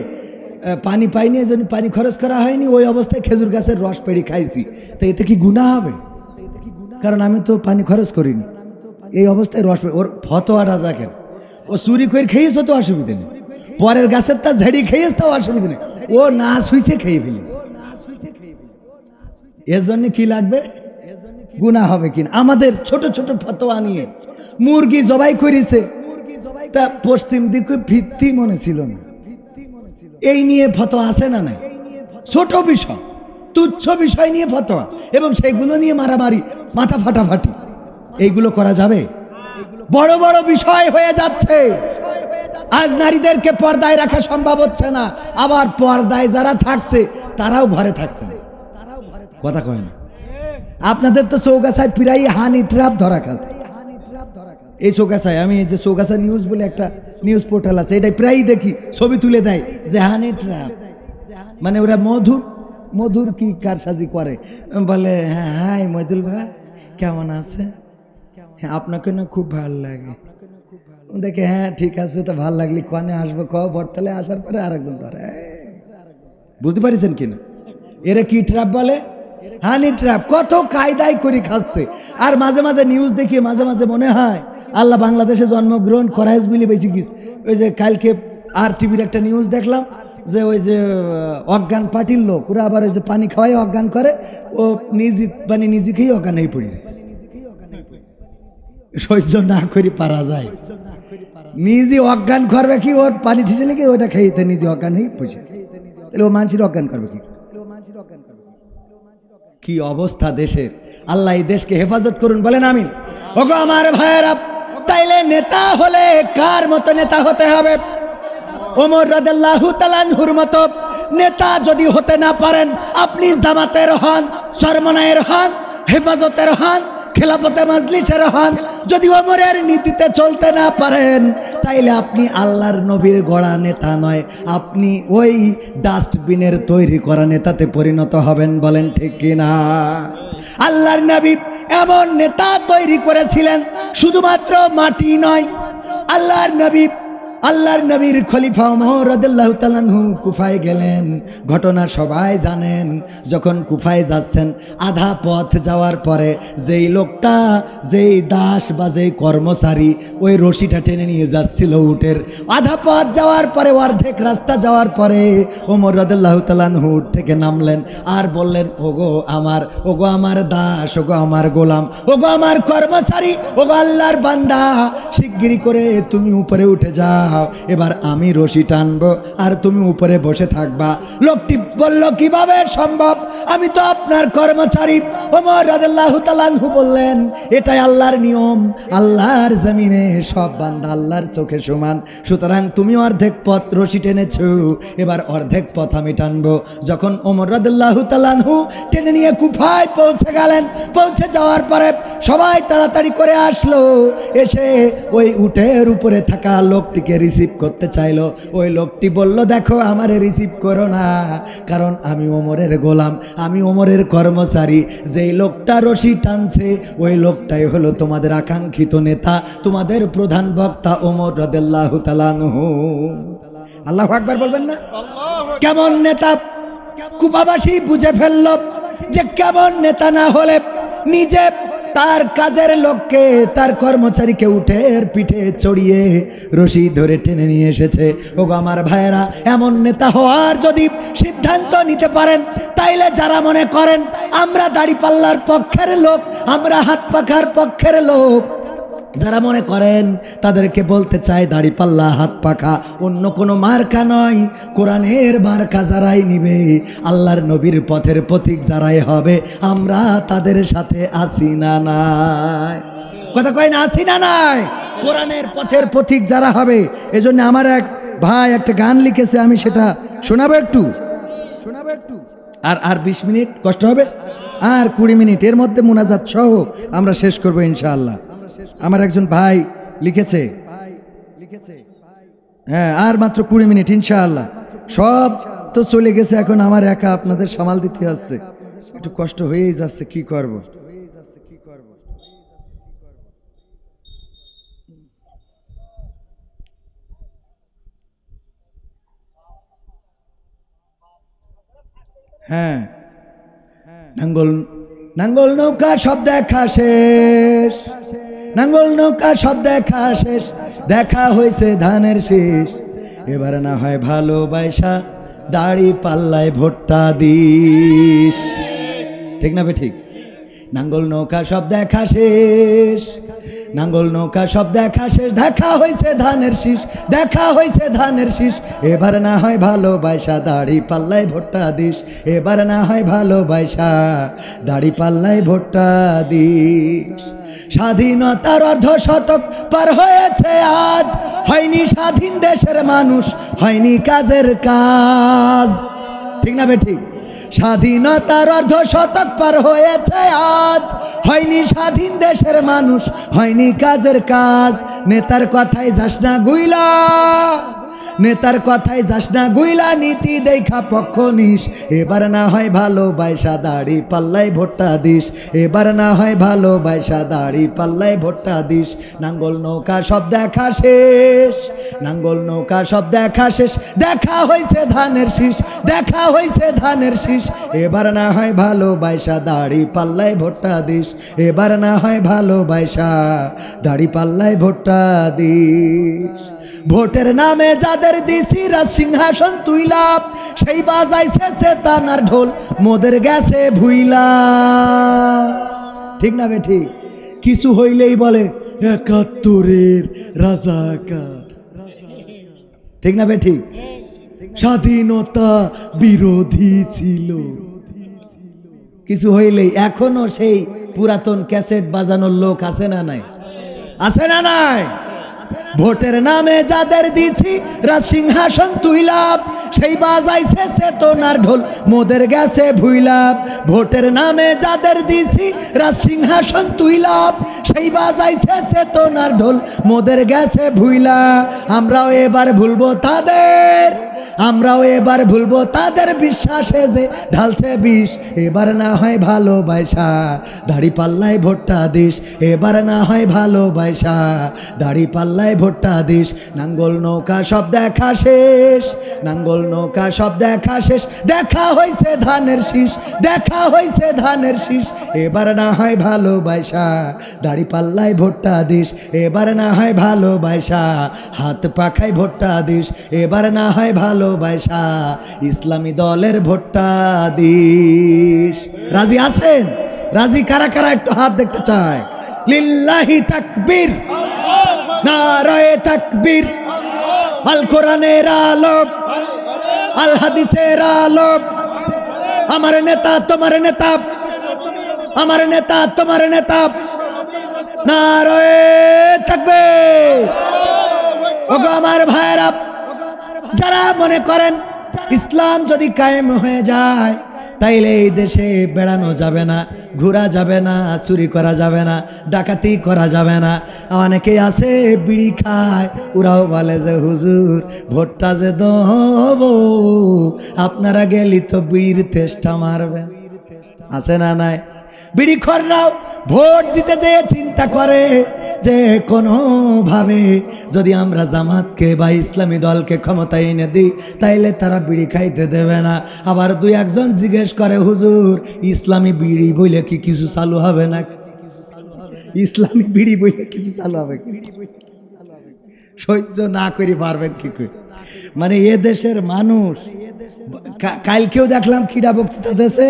পানি পাইনি, এই জন্য পানি খরচ করা হয়নি, ওই অবস্থায় খেজুর গাছের রস পেড়ে খাইছি, তো এতে কি গুনাহ হবে? কারণ আমি তো পানি খরচ করিনি, এই অবস্থায় রস। ওর ফতোয়াটা দেখেন, ও চুরি করে খেয়েছ তো অসুবিধা নেই, পরের গাছের তা ঝেড়ি খেয়েছ তাও অসুবিধা নেই, ও না শুইছে খেয়ে ফেলিস, এর জন্য কি লাগবে? গুনাহ হবে কিনা? আমাদের ছোট ছোট ফতোয়া নিয়ে মুরগি জবাই করেছে, তা পশ্চিম দিকে ভিত্তি মনে ছিল না, এই নিয়ে ফতোয়া আছে না নাই? ছোট বিষয়, তুচ্ছ বিষয় নিয়ে ফতোয়া, এবং সেগুলো নিয়ে মারামারি, মাথা ফাটাফাটি, এইগুলো করা যাবে? বড় বড় বিষয় হয়ে যাচ্ছে। আজ নারীদেরকে পর্দায় রাখা সম্ভব হচ্ছে না, আবার পর্দায় যারা থাকছে তারাও ঘরে থাকছে না, কথা কয় না। আপনাদের তো চৌগাছায় প্রায় হানি ট্র্যাপ ধরা খাচ্ছে। এই চৌগাছায়, আমি এই যে চৌগাছা নিউজ বলে একটা নিউজ পোর্টাল আছে, এটাই প্রায় দেখি, ছবি তুলে দেয় যে হানি ট্র্যাপ, মানে ওরা মধুর কি কারসাজি করে, বলে হ্যাঁ হাই মইদুল ভাই কেমন আছে, হ্যাঁ আপনাকে না খুব ভালো লাগে, দেখে হ্যাঁ ঠিক আছে, তো ভালো লাগলি কনে আসবো, বটতলে আসার পরে আরেকজন ধরে, বুঝতে পারিছেন কিনা? এরা কি ট্র্যাপ বলে? হানি ট্র্যাপ। কত কায়দায় করে খাচ্ছে। আর মাঝে মাঝে নিউজ দেখি, মাঝে মাঝে মনে হয় আল্লাহ বাংলাদেশে জন্মগ্রহণ করাইজ মিলে বেশি গিস। ওই যে কালকে আর টিভির একটা নিউজ দেখলাম, যে ওই যে অজ্ঞান পার্টির লোক, ওরা আবার ওই যে পানি খাওয়াই অজ্ঞান করে, ও নিজে খেয়ে অজ্ঞান হয়ে পড়ে, সহ্য না করি পারা যায়, নিজে অজ্ঞান করবে কি, ওর পানি ঠিসে লেগে ওটা খেয়েতে নিজে অজ্ঞান হয়ে বসে, তাহলে ও মানুষের অজ্ঞান করবে কি? কি অবস্থা দেশের। আল্লাহ এই দেশকে হেফাজত করুন, বলেন আমিন। ওগো আমার ভাইয়েরা, তাইলে নেতা হলে কার মতো নেতা হতে হবে? ওমর রাদিয়াল্লাহু তাআলা আনহুর মতো নেতা যদি হতে না পারেন, আপনি জামাতের হন, চরমনায়ের হন, হেফাজতের হন, খেলাফতে মাজলিসের হন, যদি ওমরের নীতিতে চলতে না পারেন, তাইলে আপনি আল্লাহর নবীর গড়া নেতা নয়, আপনি ওই ডাস্টবিনের তৈরি করা নেতাতে পরিণত হবেন, বলেন ঠিক কিনা? আল্লাহর নবী এমন নেতা তৈরি করেছিলেন, শুধুমাত্র মাটি নয়, আল্লাহর নবীর খলিফা ওমর রাদিয়াল্লাহু তাআলা আনহু কুফায় গেলেন। ঘটনা সবাই জানেন। যখন কুফায় যাচ্ছেন, আধা পথ যাওয়ার পরে যেই লোকটা, যেই দাস বা যেই কর্মচারী ওই রশিটা টেনে নিয়ে যাচ্ছিল উটের, আধা পথ যাওয়ার পরে, অর্ধেক রাস্তা যাওয়ার পরে ওমর রাদিয়াল্লাহু তাআলা আনহু উট থেকে নামলেন আর বললেন, ওগো আমার দাস, ওগো আমার গোলাম, ওগো আমার কর্মচারী, ওগো আল্লাহর বান্দা, শিগগিরই করে তুমি উপরে উঠে যাও, এবার আমি রশি টানবো আর তুমি উপরে বসে থাকবা। লোকটি বলল, কিভাবে সম্ভব? আমি তো আপনার কর্মচারী। ওমর রাদিয়াল্লাহু তাআলা আনহু বললেন, এটাই আল্লাহর নিয়ম, আল্লাহর জমিনে সব বান্দা আল্লাহর চোখে সমান, সুতরাং তুমি অর্ধেক পথ রশি টেনেছো, এবার অর্ধেক পথ আমি টানবো। যখন ওমর রাদিয়াল্লাহু তাআলা আনহু টেনে নিয়ে কুফায় পৌঁছে গেলেন, পৌঁছে যাওয়ার পরে সবাই তাড়াতাড়ি করে আসলো, এসে ওই উটের উপরে থাকা লোকটিকে রিসিভ করতে চাইলো। ওই লোকটি বলল, দেখো আমারে রিসিভ করো না, কারণ আমি ওমরের গোলাম, আমি ওমরের কর্মচারী। যেই লোকটা রশি টানছে ওই লোকটাই হলো তোমাদের আকাঙ্ক্ষিত নেতা, তোমাদের প্রধান বক্তা ওমর রাদিয়াল্লাহু তাআলা আনহু। আল্লাহু আকবার বলবেন না? কেমন নেতা? কুফাবাসী বুঝে ফেলল যে কেমন নেতা না হলে নিজে তার কাজের লোককে, তার কর্মচারীকে উটের পিঠে চড়িয়ে রশি ধরে টেনে নিয়ে এসেছে। ওগো আমার ভাইয়েরা, এমন নেতা হওয়ার যদি সিদ্ধান্ত নিতে পারেন, তাইলে যারা মনে করেন আমরা দাড়িপাল্লার পক্ষের লোক, আমরা হাত পাখার পক্ষের লোক, যারা মনে করেন তাদেরকে বলতে চাই দাড়িপাল্লা হাত পাখা অন্য কোনো মার্কা নয়, কোরআনের মার্কা যারাই নিবে, আল্লাহর নবীর পথের পথিক যারাই হবে, আমরা তাদের সাথে আসি না নাই? কথা কয় না, আসি না নাই? কোরআনের পথের পথিক যারা হবে। এজন্য আমার এক ভাই একটা গান লিখেছে, আমি সেটা শোনাবো একটু। আর 20 মিনিট কষ্ট হবে, আর 20 মিনিট, এর মধ্যে মুনাজাত সহ আমরা শেষ করবো ইনশাআল্লাহ। আমার একজন ভাই লিখেছে, হ্যাঁ আর মাত্র 20 মিনিট ইনশাআল্লাহ। সব তো চলে গেছে, এখন আমার একা আপনাদের সামাল দিতে হচ্ছে, একটু কষ্ট হয়েই যাচ্ছে, কি করব। হ্যাঁ, নাঙ্গল নৌকা সব দেখা শেষ, নাঙ্গল নৌকা সব দেখা শেষ, দেখা হয়েছে ধানের শেষ, এবার না হয় ভালোবাসা দাড়ি পাল্লায় ভোটটা দিস। ঠিক না বে ঠিক? নাঙ্গল নৌকা সব দেখা শেষ, নাঙ্গল নৌকা সব দেখা শেষ, দেখা হয়েছে ধানের শীষ, দেখা হয়েছে ধানের শীষ, এবার না হয় ভালোবাসা দাড়ি পাল্লায় ভোটটা দিস, এবার না হয় ভালোবাসা দাড়ি পাল্লায় ভোটটা দিস। স্বাধীনতার অর্ধশতক পার হয়েছে আজ, হয়নি স্বাধীন দেশের মানুষ, হয়নি কাজের কাজ। ঠিক না বে ঠিক? স্বাধীনতার অর্ধশতক পার হয়েছে আজ, হয়নি স্বাধীন দেশের মানুষ, হয়নি কাজের কাজ। নেতার কথায় যাস না গুইলা, নেতার কথায় যাস না গুইলা, নীতি দেখা পক্ষ নিস, এবার না হয় ভালোবাসা দাড়ি পাল্লায় ভোটটা দিস, এবার না হয় ভালোবাসা দাড়ি পাল্লায় ভোটটা দিস। নাঙ্গল নৌকা সব দেখা শেষ, নাঙ্গল নৌকা সব দেখা শেষ, দেখা হয়েছে ধানের শীষ, দেখা হয়েছে ধানের শীষ, এবার না হয় ভালোবাসা দাড়ি পাল্লায় ভোটটা দিস, এবার না হয় ভালোবাসা দাড়ি পাল্লায় ভোটটা দিস। ভোটের নামে যাদের দিছি রাজ সিংহাসন তুইলা, সেই বাজাইছে সেতানার ঢোল, মোদের গেছে ভুইলা। ঠিক না বে ঠিক? কিছু হইলেই বলে 71-এর রাজাকার। ঠিক না বে ঠিক? স্বাধীনতা বিরোধী ছিল, কিছু হইলেই। এখনো সেই পুরাতন ক্যাসেট বাজানোর লোক আছে না নাই? আছে না নাই? ভোটের নামে যাদের দিছি রাজ সিংহাসন তুইলা, সেই বাজাইছে চেতনার ঢোল, মোদের গেছে ভুইলা। ভোটের নামে যাদের দিছি রাজ সিংহাসন তুইলা, সেই বাজাইছে চেতনার ঢোল, মোদের গেছে ভুইলা। আমরাও এবার ভুলবো তাদের, আমরাও এবার ভুলবো তাদের বিশ্বাসে যে ঢালছে বিষ, এবার না হয় ভালোবাসা দাড়ি পাল্লায় ভোটটা দিস, এবার না হয় ভালোবাসা দাড়ি পাল্লায় ভোটটা দিস। নাঙ্গল নৌকা সব দেখা শেষ, নাঙ্গল নৌকা সব দেখা শেষ, দেখা হয়েছে ধানের শীষ, দেখা হয়েছে ধানের শীষ, এবার না হয় ভালোবাসা দাড়ি পাল্লায় ভোটটা দিস, এবার না হয় ভালোবাসা হাত পাখায় ভোটটা দিস, এবার না হয় ভালোবাসা ইসলামী দলের ভোটটা দিস। রাজি আছেন? রাজি কারা কারা একটু হাত দেখতে চায়? লিল্লাহি তাকবীর, নারায়ে তাকবীর। আল কোরআনের আলো, আল হাদিসের আলো। আমার নেতা তোমার নেতা, আমার নেতা তোমার নেতা, নারায়ে তাকবীর। ওগো আমার ভাইরা, যারা মনে করেন ইসলাম যদি কায়েম হয়ে যায়, তাইলে এই দেশে বেড়ানো যাবে না, ঘোরা যাবে না, চুরি করা যাবে না, ডাকাতি করা যাবে না। অনেকেই আছে বিড়ি খায়, ওরাও বলে যে হুজুর ভোটটা যে দেব, আপনারা গেলি তো বিড়ির তেষ্টা মারবেন। আছে না নাই? বিড়িখোররাও ভোট দিতে যেয়ে চিন্তা করে যে কোনোভাবে যদি আমরা জামাতকে বা ইসলামী দলকে ক্ষমতায় এনে দিই, তাইলে তারা বিড়ি খাইতে দেবে না। আবার দুই একজন জিজ্ঞেস করে হুজুর ইসলামী বিড়ি বইলে কি কিছু চালু হবে না? ইসলামী বিড়ি বইলে কিছু চালু হবে কি? সহ্য না করে পারবেন কি করে? মানে এ দেশের মানুষ, কালকেও দেখলাম ক্রীড়া বক্তৃতা দেশে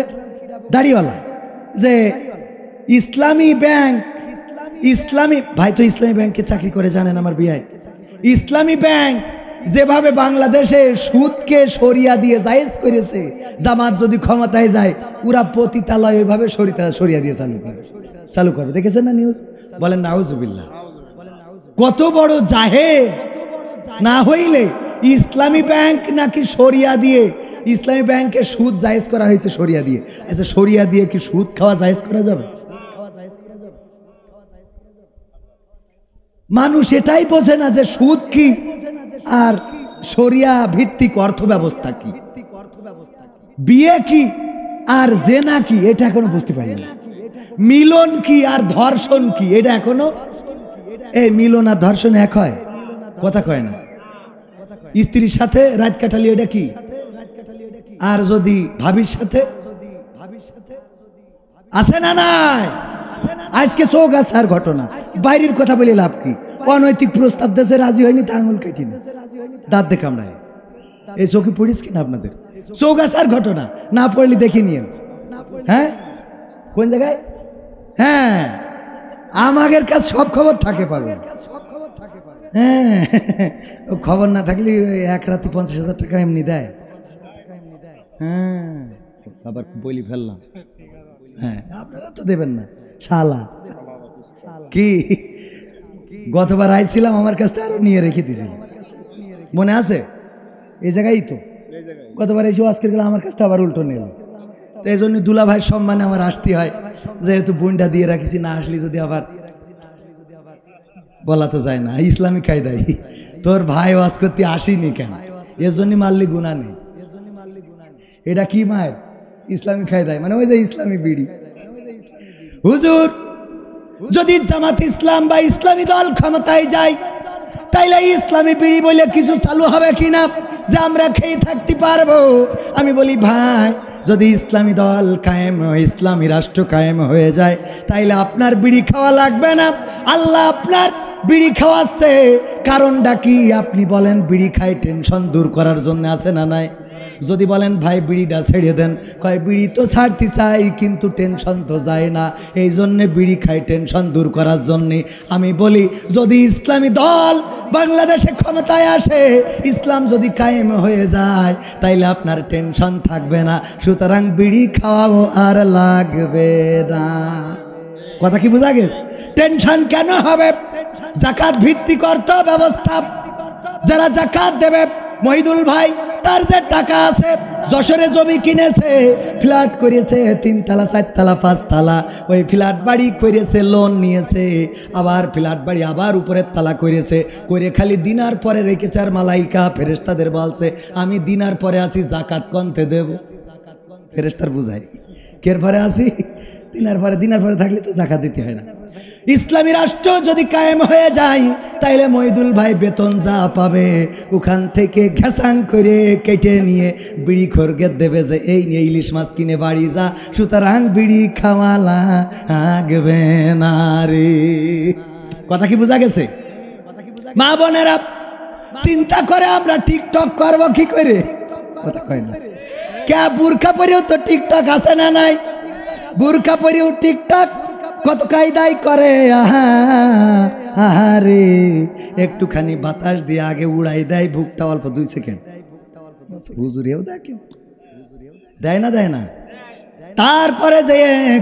দাড়িওয়ালা, যে ইসলামী ব্যাংক, ইসলামী ভাই তো ইসলামী ব্যাংকে চাকরি করে জানেন আমার বিয়াই, ইসলামী ব্যাংক যেভাবে বাংলাদেশে সুদকে সরিয়া দিয়ে জায়েজ করেছে, জামাত যদি ক্ষমতায় যায় পুরা পতিতালয় ওইভাবে সরিয়া দিয়ে চালু করবে। দেখেছেন না নিউজ? বলেন নাউজুবিল্লাহ। কত বড় জাহেল! না হইলে ইসলামী ব্যাংক নাকি সরিয়া দিয়ে, ইসলামী ব্যাংকে সুদ জায়েজ করা হয়েছে সরিয়া দিয়ে। আচ্ছা, সরিয়া দিয়ে কি সুদ খাওয়া জায়েজ করা যাবে? মানুষ এটাই বোঝে না যে সুদ কি আর শরিয়া ভিত্তিক অর্থ ব্যবস্থা কি, বিয়ে কি আর জেনা কি, এটা এখনো বুঝতে পারি না। মিলন কি আর ধর্ষণ কি, এটা এখনো, এই মিলন আর ধর্ষণ এক হয়? কথা কয় না। স্ত্রীর সাথে রাত কাটালি এটা কি? আর যদি ভাবির সাথে আছে না নাই? আজকে চৌগাছার ঘটনা, বাইরের কথা বলে লাভ কি? অনৈতিক প্রস্তাব দেশে রাজি হয়নি, তা আঙুল কেটে না, দাঁত দেখে আমরা এই চোখে পড়িস কিনা আপনাদের? চৌগাছার ঘটনা না পড়লে দেখে নিয়েন। হ্যাঁ, কোন জায়গায়? হ্যাঁ, আমাদের কাছে সব খবর থাকে পাবেন। হ্যাঁ, খবর না থাকলে 1 রাতে 50,000 টাকা এমনি দেয়। হ্যাঁ, আবার বলি ফেললাম। হ্যাঁ, আপনারা তো দেবেন না শালা। কি গতবার আইছিলাম আমার কাছ থেকে আরো নিয়ে রেখে দিয়েছিল, মনে আছে? এই জায়গায় তো গতবার এসে আজকের গেলে আমার কাছ থেকে আবার উল্টো নিল। তো এই জন্য দুলা ভাইয়ের সম্মানে আমার আসতে হয়, যেহেতু বোনটা দিয়ে রাখিছি, না আসলে যদি আবার বলা তো যায় না। ইসলামী কায়দায় তোর ভাই ওয়াজ করতে আসিনি কেন, এর জন্য মারলি গুনাহ নেই। এটা কি মায়ের ইসলামী কায়দায়, মানে ওই যে ইসলামী বিড়ি। হুজুর, যদি জামাত ইসলাম বা ইসলামী দল ক্ষমতায় যায়, তাইলে ইসলামী বিড়ি বলে কিছু চালু হবে কিনা যে আমরা খেয়ে থাকতে পারবো? আমি বলি ভাই, যদি ইসলামী দল কায়েম, ইসলামী রাষ্ট্র কায়েম হয়ে যায়, তাইলে আপনার বিড়ি খাওয়া লাগবে না। আল্লাহ আপনার বিড়ি খাওয়াচ্ছে, কারণটা কি? আপনি বলেন বিড়ি খাই টেনশন দূর করার জন্য, আছে না নাই? যদি বলেন ভাই বিড়িটা ছেড়ে দেন, কয় বিড়ি তো ছাড়তে চাই কিন্তু টেনশন তো যায় না, এই জন্যে বিড়ি খাই টেনশন দূর করার জন্যে। আমি বলি যদি ইসলামী দল বাংলাদেশে ক্ষমতায় আসে, ইসলাম যদি কায়েম হয়ে যায়, তাইলে আপনার টেনশন থাকবে না, সুতরাং বিড়ি খাওয়াও আর লাগবে না। কথা কি বোঝা গেছে? টেনশন কেন হবে? জাকাত ভিত্তিক অর্থ ব্যবস্থা, যারা জাকাত দেবে, মহিদুল ভাই তার যে টাকা আছে, যশোরে জমি কিনেছে, ফ্ল্যাট করেছে, 3 তলা 4 তলা 5 তলা, ওই ফ্ল্যাট বাড়ি করেছে, লোন নিয়েছে, আবার ফ্ল্যাট বাড়ি আবার উপরের তলা করেছে, করে খালি দিনার পরে রেখেছে। আর মালাইকা ফেরেশতাদের বলছে আমি দিনার পরে আসি, জাকাত কনতে দেব। ফেরেশতার বুঝাই কের পরে আসি? দিনার পরে থাকলে তো জাকাত দিতে হয় না। ইসলামী রাষ্ট্র যদি কায়েম হয়ে যায়, তাইলে মহিদুল ভাই বেতন যা পাবে ওখান থেকে ঘেসাং করে কেটে নিয়ে বিড়ি খোরকে দেবে যে এই নিয়ে ইলিশ মাছ কিনে বাড়ি যা, সুতরাং বিড়ি খাওয়ালা আগবে না রে। কথা কি বোঝা গেছে? মা বোনেরা চিন্তা করে আমরা টিকটক করব কি করে? কথা কয় না কে? বুরখা পরেও তো টিকটক আছে না নাই? বুরখা পরেও টিকটক কত কায়দাই করে। আহারে, একটুখানি বাতাস দিয়ে আগে উড়াই দেয়, বুকটা অল্প 2 সেকেন্ড। হুজুরেও দেখে, দেয় না? দেয় না? তারপরে যে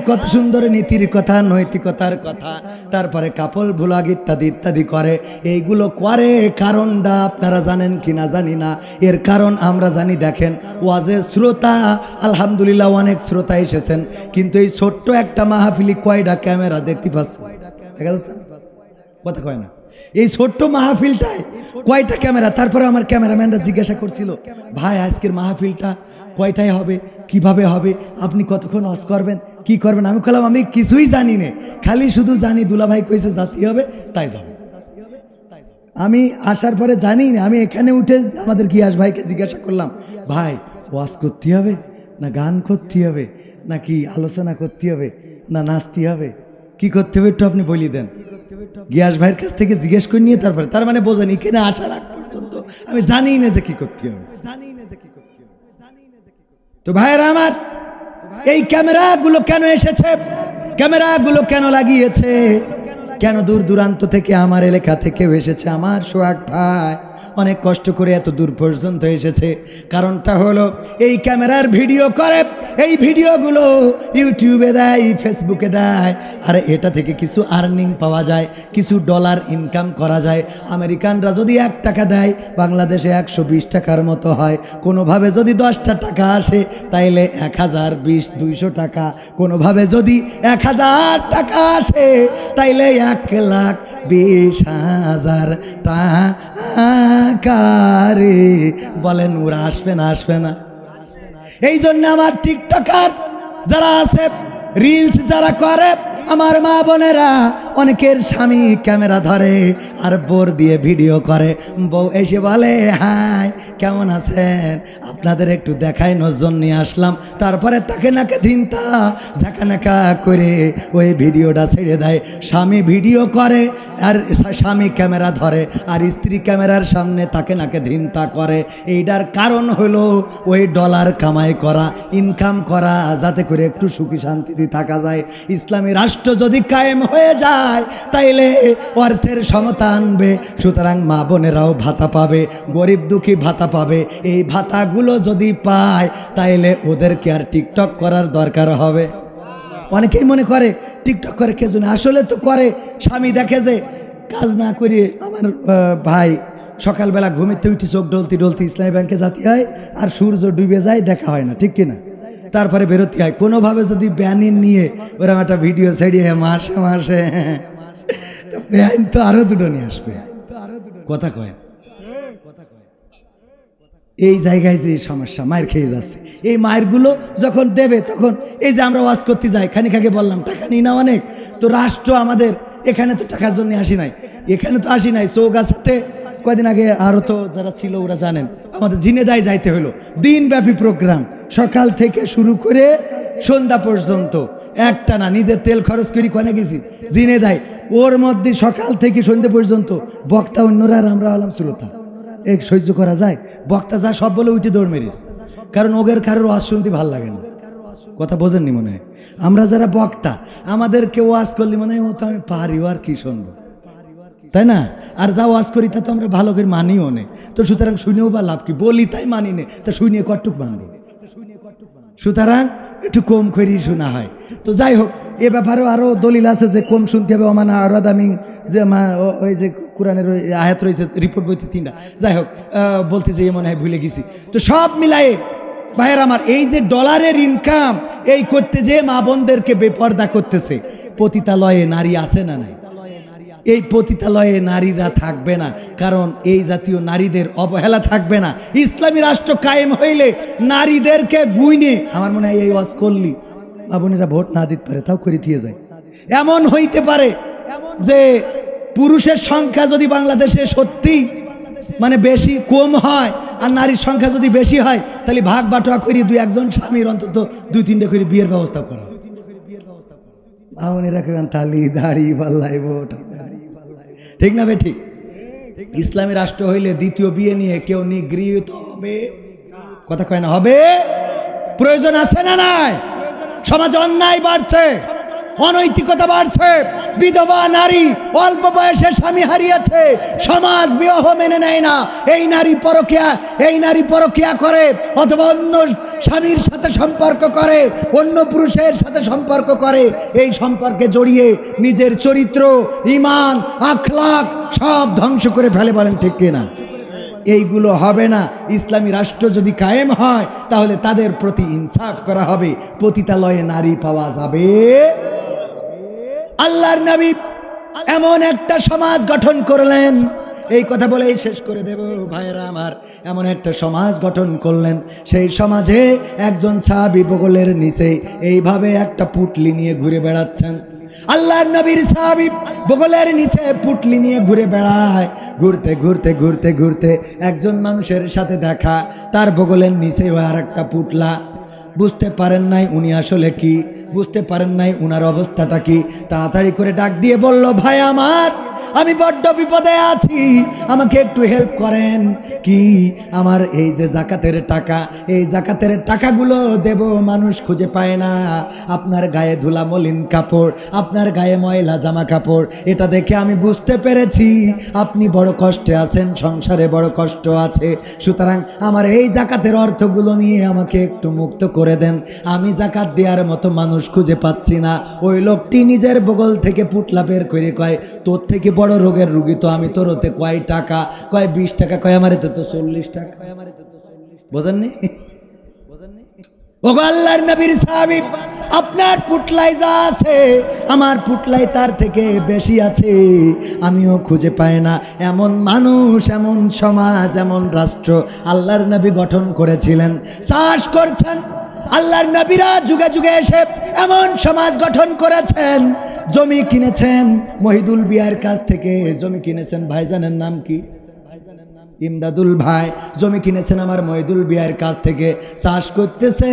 কত সুন্দর নীতির কথা, নৈতিকতার কথা, তারপরে কাপল ভুলাগ ইত্যাদি ইত্যাদি করে। এইগুলো করে কারণটা আপনারা জানেন কি না জানি না, এর কারণ আমরা জানি। দেখেন, ওয়াজের শ্রোতা আলহামদুলিল্লাহ অনেক শ্রোতা এসেছেন, কিন্তু এই ছোট্ট একটা মাহফিলি কয়টা ক্যামেরা দেখতে পাচ্ছেন? দেখা যাচ্ছে? কথা কয় না? এই ছোট্ট মাহফিলটায় কয়টা ক্যামেরা? তারপরে আমার ক্যামেরাম্যানরা জিজ্ঞাসা করছিল, ভাই আজকের মাহফিলটা কয়টায় হবে, কিভাবে হবে, আপনি কতক্ষণ ওয়াজ করবেন, কি করবেন? আমি বললাম আমি কিছুই জানি না, খালি শুধু জানি দুলাভাই কইছে জাতি হবে তাই যাবে। আমি আসার পরে জানি না, আমি এখানে উঠে আমাদের গিয়াস ভাইকে জিজ্ঞাসা করলাম, ভাই ওয়াজ করতে হবে না গান করতে হবে নাকি আলোচনা করতে হবে না নাচতে হবে? কি করতে হবে একটু আপনি বলি দেন। গিয়াস ভাইয়ের কাছ থেকে জিজ্ঞেস করে নিয়ে তারপরে, তার মানে বোঝেন এখানে আসার আগ পর্যন্ত আমি জানি না যে কি করতে হবে। তো ভাইয়েরা আমার, এই ক্যামেরাগুলো কেন এসেছে, ক্যামেরাগুলো কেন লাগিয়েছে, কেন দূর দূরান্ত থেকে আমার এলাকা থেকেও এসেছে, আমার সোহাগ ভাই অনেক কষ্ট করে এত দূর পর্যন্ত এসেছে। কারণটা হলো এই ক্যামেরার ভিডিও করে, এই ভিডিওগুলো ইউটিউবে দেয়, ফেসবুকে দেয়, আর এটা থেকে কিছু আর্নিং পাওয়া যায়, কিছু ডলার ইনকাম করা যায়। আমেরিকানরা যদি 1 টাকা দেয়, বাংলাদেশে 120 টাকার মতো হয়। কোনোভাবে যদি 10টা টাকা আসে তাইলে 1000, 20, 200 টাকা। কোনোভাবে যদি 1000 টাকা আসে তাইলে 1,20,000 টাকা রে। বলেন ওরা আসবে না, আসবে না? এই জন্য আমার টিকটকার যারা আছে, রিলস যারা করে, আমার মা বোনেরা অনেকের স্বামী ক্যামেরা ধরে আর বোর দিয়ে ভিডিও করে। বউ এসে বলে হাই কেমন আছেন, আপনাদের একটু দেখানোর জন্য নিয়ে আসলাম। তারপরে তাকে নাকে ধিনতা ঝাঁকানাকা করে ওই ভিডিওটা ছেড়ে দেয়। স্বামী ভিডিও করে আর স্বামী ক্যামেরা ধরে, আর স্ত্রী ক্যামেরার সামনে তাকে নাকে ধিনতা করে। এইটার কারণ হলো ওই ডলার কামাই করা, ইনকাম করা, যাতে করে একটু সুখী শান্তিতে থাকা যায়। ইসলামী রাষ্ট্র যদি কায়েম হয়ে যায় তাইলে অর্থের সমতা আনবে। সুতরাং মা বোনেরাও ভাতা পাবে, গরিব দুঃখী ভাতা পাবে। এই ভাতাগুলো যদি পায় তাইলে ওদেরকে আর টিকটক করার দরকার হবে। অনেকেই মনে করে টিকটক করে কে জন্য, আসলে তো করে। স্বামী দেখে যে কাজ না করিয়ে আমার ভাই সকালবেলা ঘুমিতে উঠি চোখ ডলতি ডলতি ইসলামী ব্যাংকে যেতে হয়, আর সূর্য ডুবে যায়, দেখা হয় না, ঠিক কিনা? তারপরে বেরোতে হয়। কোনোভাবে যদি ব্যানিন নিয়ে ওরকম একটা ভিডিও ছেড়িয়ে মাসে মাসে ব্যান তো আরো দুটো নিয়ে আসবে। কথা কয়, এই জায়গায় যে সমস্যা, মায়ের খেয়ে যাচ্ছে। এই মায়েরগুলো যখন দেবে তখন এই যে আমরা ওয়াজ করতে যাই, খানিক আগে বললাম টাকা নিই না অনেক। তো রাষ্ট্র আমাদের এখানে তো টাকার জন্য আসি নাই, এখানে তো আসি নাই। চৌগাছাতে কয়দিন আগে আরও তো যারা ছিল ওরা জানেন, আমাদের ঝিনেদায় যাইতে হলো। দিনব্যাপী প্রোগ্রাম, সকাল থেকে শুরু করে সন্ধ্যা পর্যন্ত একটা না, নিজের তেল খরচ করি কোনে গেছি ঝিনেদায়। ওর মধ্যে সকাল থেকে সন্ধ্যা পর্যন্ত বক্তা অন্যরা আর আমরা হলাম শ্রোতা। এক সহ্য করা যায়? বক্তা যা সব বলে উঠে দৌড় মেরিস, কারণ ওগের কারোর ওয়াজ শুনতে ভাল লাগে না। কথা বোঝেননি মনে হয়? আমরা যারা বক্তা, আমাদেরকে ওয়াজ করলে মনে হয় ও তো আমি পারি, আর কি শুনবো, তাই না? আর যা ওয়াজ করি তা তো আমরা ভালো করে মানিও নে। তো সুতরাং শুনেও বা লাভ কি, বলি তাই মানি নে, তা শুনিয়ে কটুক মানবো। সুতরাং একটু কম করেই শোনা হয়। তো যাই হোক, এ ব্যাপারেও আরও দলিল আছে যে কম শুনতে হবে। অমানা আরদ আমি যে ওই যে কোরআনের ওই আয়াত রয়েছে রিপোর্ট বইতে 3টা। যাই হোক, বলতে যেয়ে মনে হয় ভুলে গেছি। তো সব মিলায়ে ভাইয়ের আমার, এই যে ডলারের ইনকাম এই করতে যে মা বোনদেরকে বেপর্দা করতেছে। পতিতালয়ে নারী আছে না নাই? এই পতিতালয়ে নারীরা থাকবে না, কারণ এই জাতীয় নারীদের অবহেলা থাকবে না। ইসলামী রাষ্ট্র কায়েম হইলে নারীদেরকে গুইনে, আমার মনে হয় এই ওয়াজ করলি মা বোনেরা ভোট না দিতে পারে, তাও করে দিয়ে যায়। এমন হইতে পারে যে পুরুষের সংখ্যা যদি বাংলাদেশে সত্যি মানে বেশি কম হয়, আর নারীর সংখ্যা যদি বেশি হয়, তাহলে ভাগ বাটোয়া করি 2-1 স্বামীর অন্তত 2-3টে করে বিয়ের ব্যবস্থা করা। মা বোনেরা কেমন তালি দাড়ি পাল্লাই ভোট, ঠিক না বে? ঠিক। ইসলামী রাষ্ট্র হইলে দ্বিতীয় বিয়ে নিয়ে কেউ নিগৃহীত হবে? কথা কয় না? হবে। প্রয়োজন আছে না নাই? সমাজে অন্যায় বাড়ছে, অনৈতিকতা বাড়ছে, বিধবা নারী অল্প বয়সে স্বামী হারিয়েছে, সমাজ বিবাহ মেনে নেয় না। এই নারী পরকিয়া করে, অথবা অন্য স্বামীর সাথে সম্পর্ক করে, অন্য পুরুষের সাথে সম্পর্ক করে। এই সম্পর্কে জড়িয়ে নিজের চরিত্র, ঈমান, আখলাক সব ধ্বংস করে ফেলে। বলেন ঠিক কিনা? এইগুলো হবে না। ইসলামী রাষ্ট্র যদি কায়েম হয় তাহলে তাদের প্রতি ইনসাফ করা হবে, পতিতালয়ে নারী পাওয়া যাবে। আল্লাহর নবী এমন একটা সমাজ গঠন করলেন, এই কথা বলেই শেষ করে দেব ভাইয়েরা আমার। এমন একটা সমাজ গঠন করলেন, সেই সমাজে একজন সাহাবী বগলের নিচে এইভাবে একটা পুটলি নিয়ে ঘুরে বেড়াচ্ছেন। আল্লাহর নবীর সাহাবী বগলের নিচে পুটলি নিয়ে ঘুরে বেড়ায়। ঘুরতে ঘুরতে ঘুরতে ঘুরতে একজন মানুষের সাথে দেখা, তার বগলের নিচে আর একটা পুটলা। বুঝতে পারেন নাই উনি আসলে কি, বুঝতে পারেন নাই উনার অবস্থাটা কি। তাড়াতাড়ি করে ডাক দিয়ে বলল, ভাই আমার, আমি বড্ড বিপদে আছি, আমাকে একটু হেল্প করেন। কি? আমার এই যে জাকাতের টাকা, এই জাকাতের টাকাগুলো দেব, মানুষ খুঁজে পায় না। আপনার গায়ে ধুলা মলিন কাপড়, আপনার গায়ে ময়লা জামা কাপড়, এটা দেখে আমি বুঝতে পেরেছি আপনি বড় কষ্টে আছেন, সংসারে বড় কষ্ট আছে। সুতরাং আমার এই জাকাতের অর্থগুলো নিয়ে আমাকে একটু মুক্ত করে দেন, আমি জাকাত দেওয়ার মতো মানুষ খুঁজে পাচ্ছি না। ওই লোকটি নিজের বগল থেকে পুটলা বের করে কয়, তোর থেকে বড় রোগের রুগী তো আমি, তোর হতে কয় টাকা? কয় 20 টাকা। কয় আমার এতে তো 40 টাকা। বোঝেননি? ওগো আল্লাহর নবীর সাহাবী, আপনার পুটলাই যা আছে আমার পুটলাই তার থেকে বেশি আছে, আমিও খুঁজে পাই না। এমন মানুষ, এমন সমাজ, এমন রাষ্ট্র আল্লাহর নবী গঠন করেছিলেন। চাষ করছেন আল্লাহর নবীরা, যুগে যুগে এসে এমন সমাজ গঠন করেছেন। জমি কিনেছেন মহিদুল বিয়ার কাছ থেকে, জমি কিনেছেন ভাইজানের নাম কি? ইমদাদুল ভাই জমি কিনেছেন আমার মহিদুল বিয়ার কাছ থেকে। চাষ করতেছে,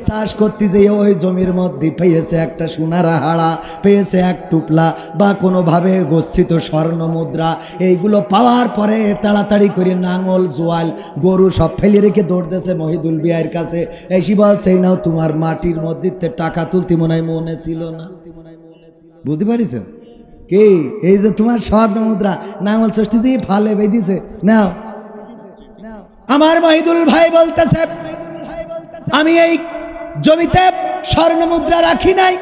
চাষ করতে যেয়ে ওই জমির মধ্যে পেয়েছে একটা সোনার হাড়া, পেয়েছে এক টুপলা বা কোনোভাবে গচ্ছিত স্বর্ণ মুদ্রা। এইগুলো পাওয়ার পরে তাড়াতাড়ি করে নাঙল জোয়াল গরু সব ফেলে রেখে দৌড়তেছে মহিদুল বিয়ার কাছে। এসি বলছে, নাও তোমার মাটির মধ্যে টাকা তুলতে মনে ছিল না। বুঝতে পারিছেন কি? এই যে তোমার স্বর্ণ মুদ্রা নাঙল ষষ্ঠী ফালে বেঁধেছে, নাও। আমার মহিদুল ভাই বলতেছে, আমি এই জমিতে স্বর্ণ মুদ্রা রাখি নাই,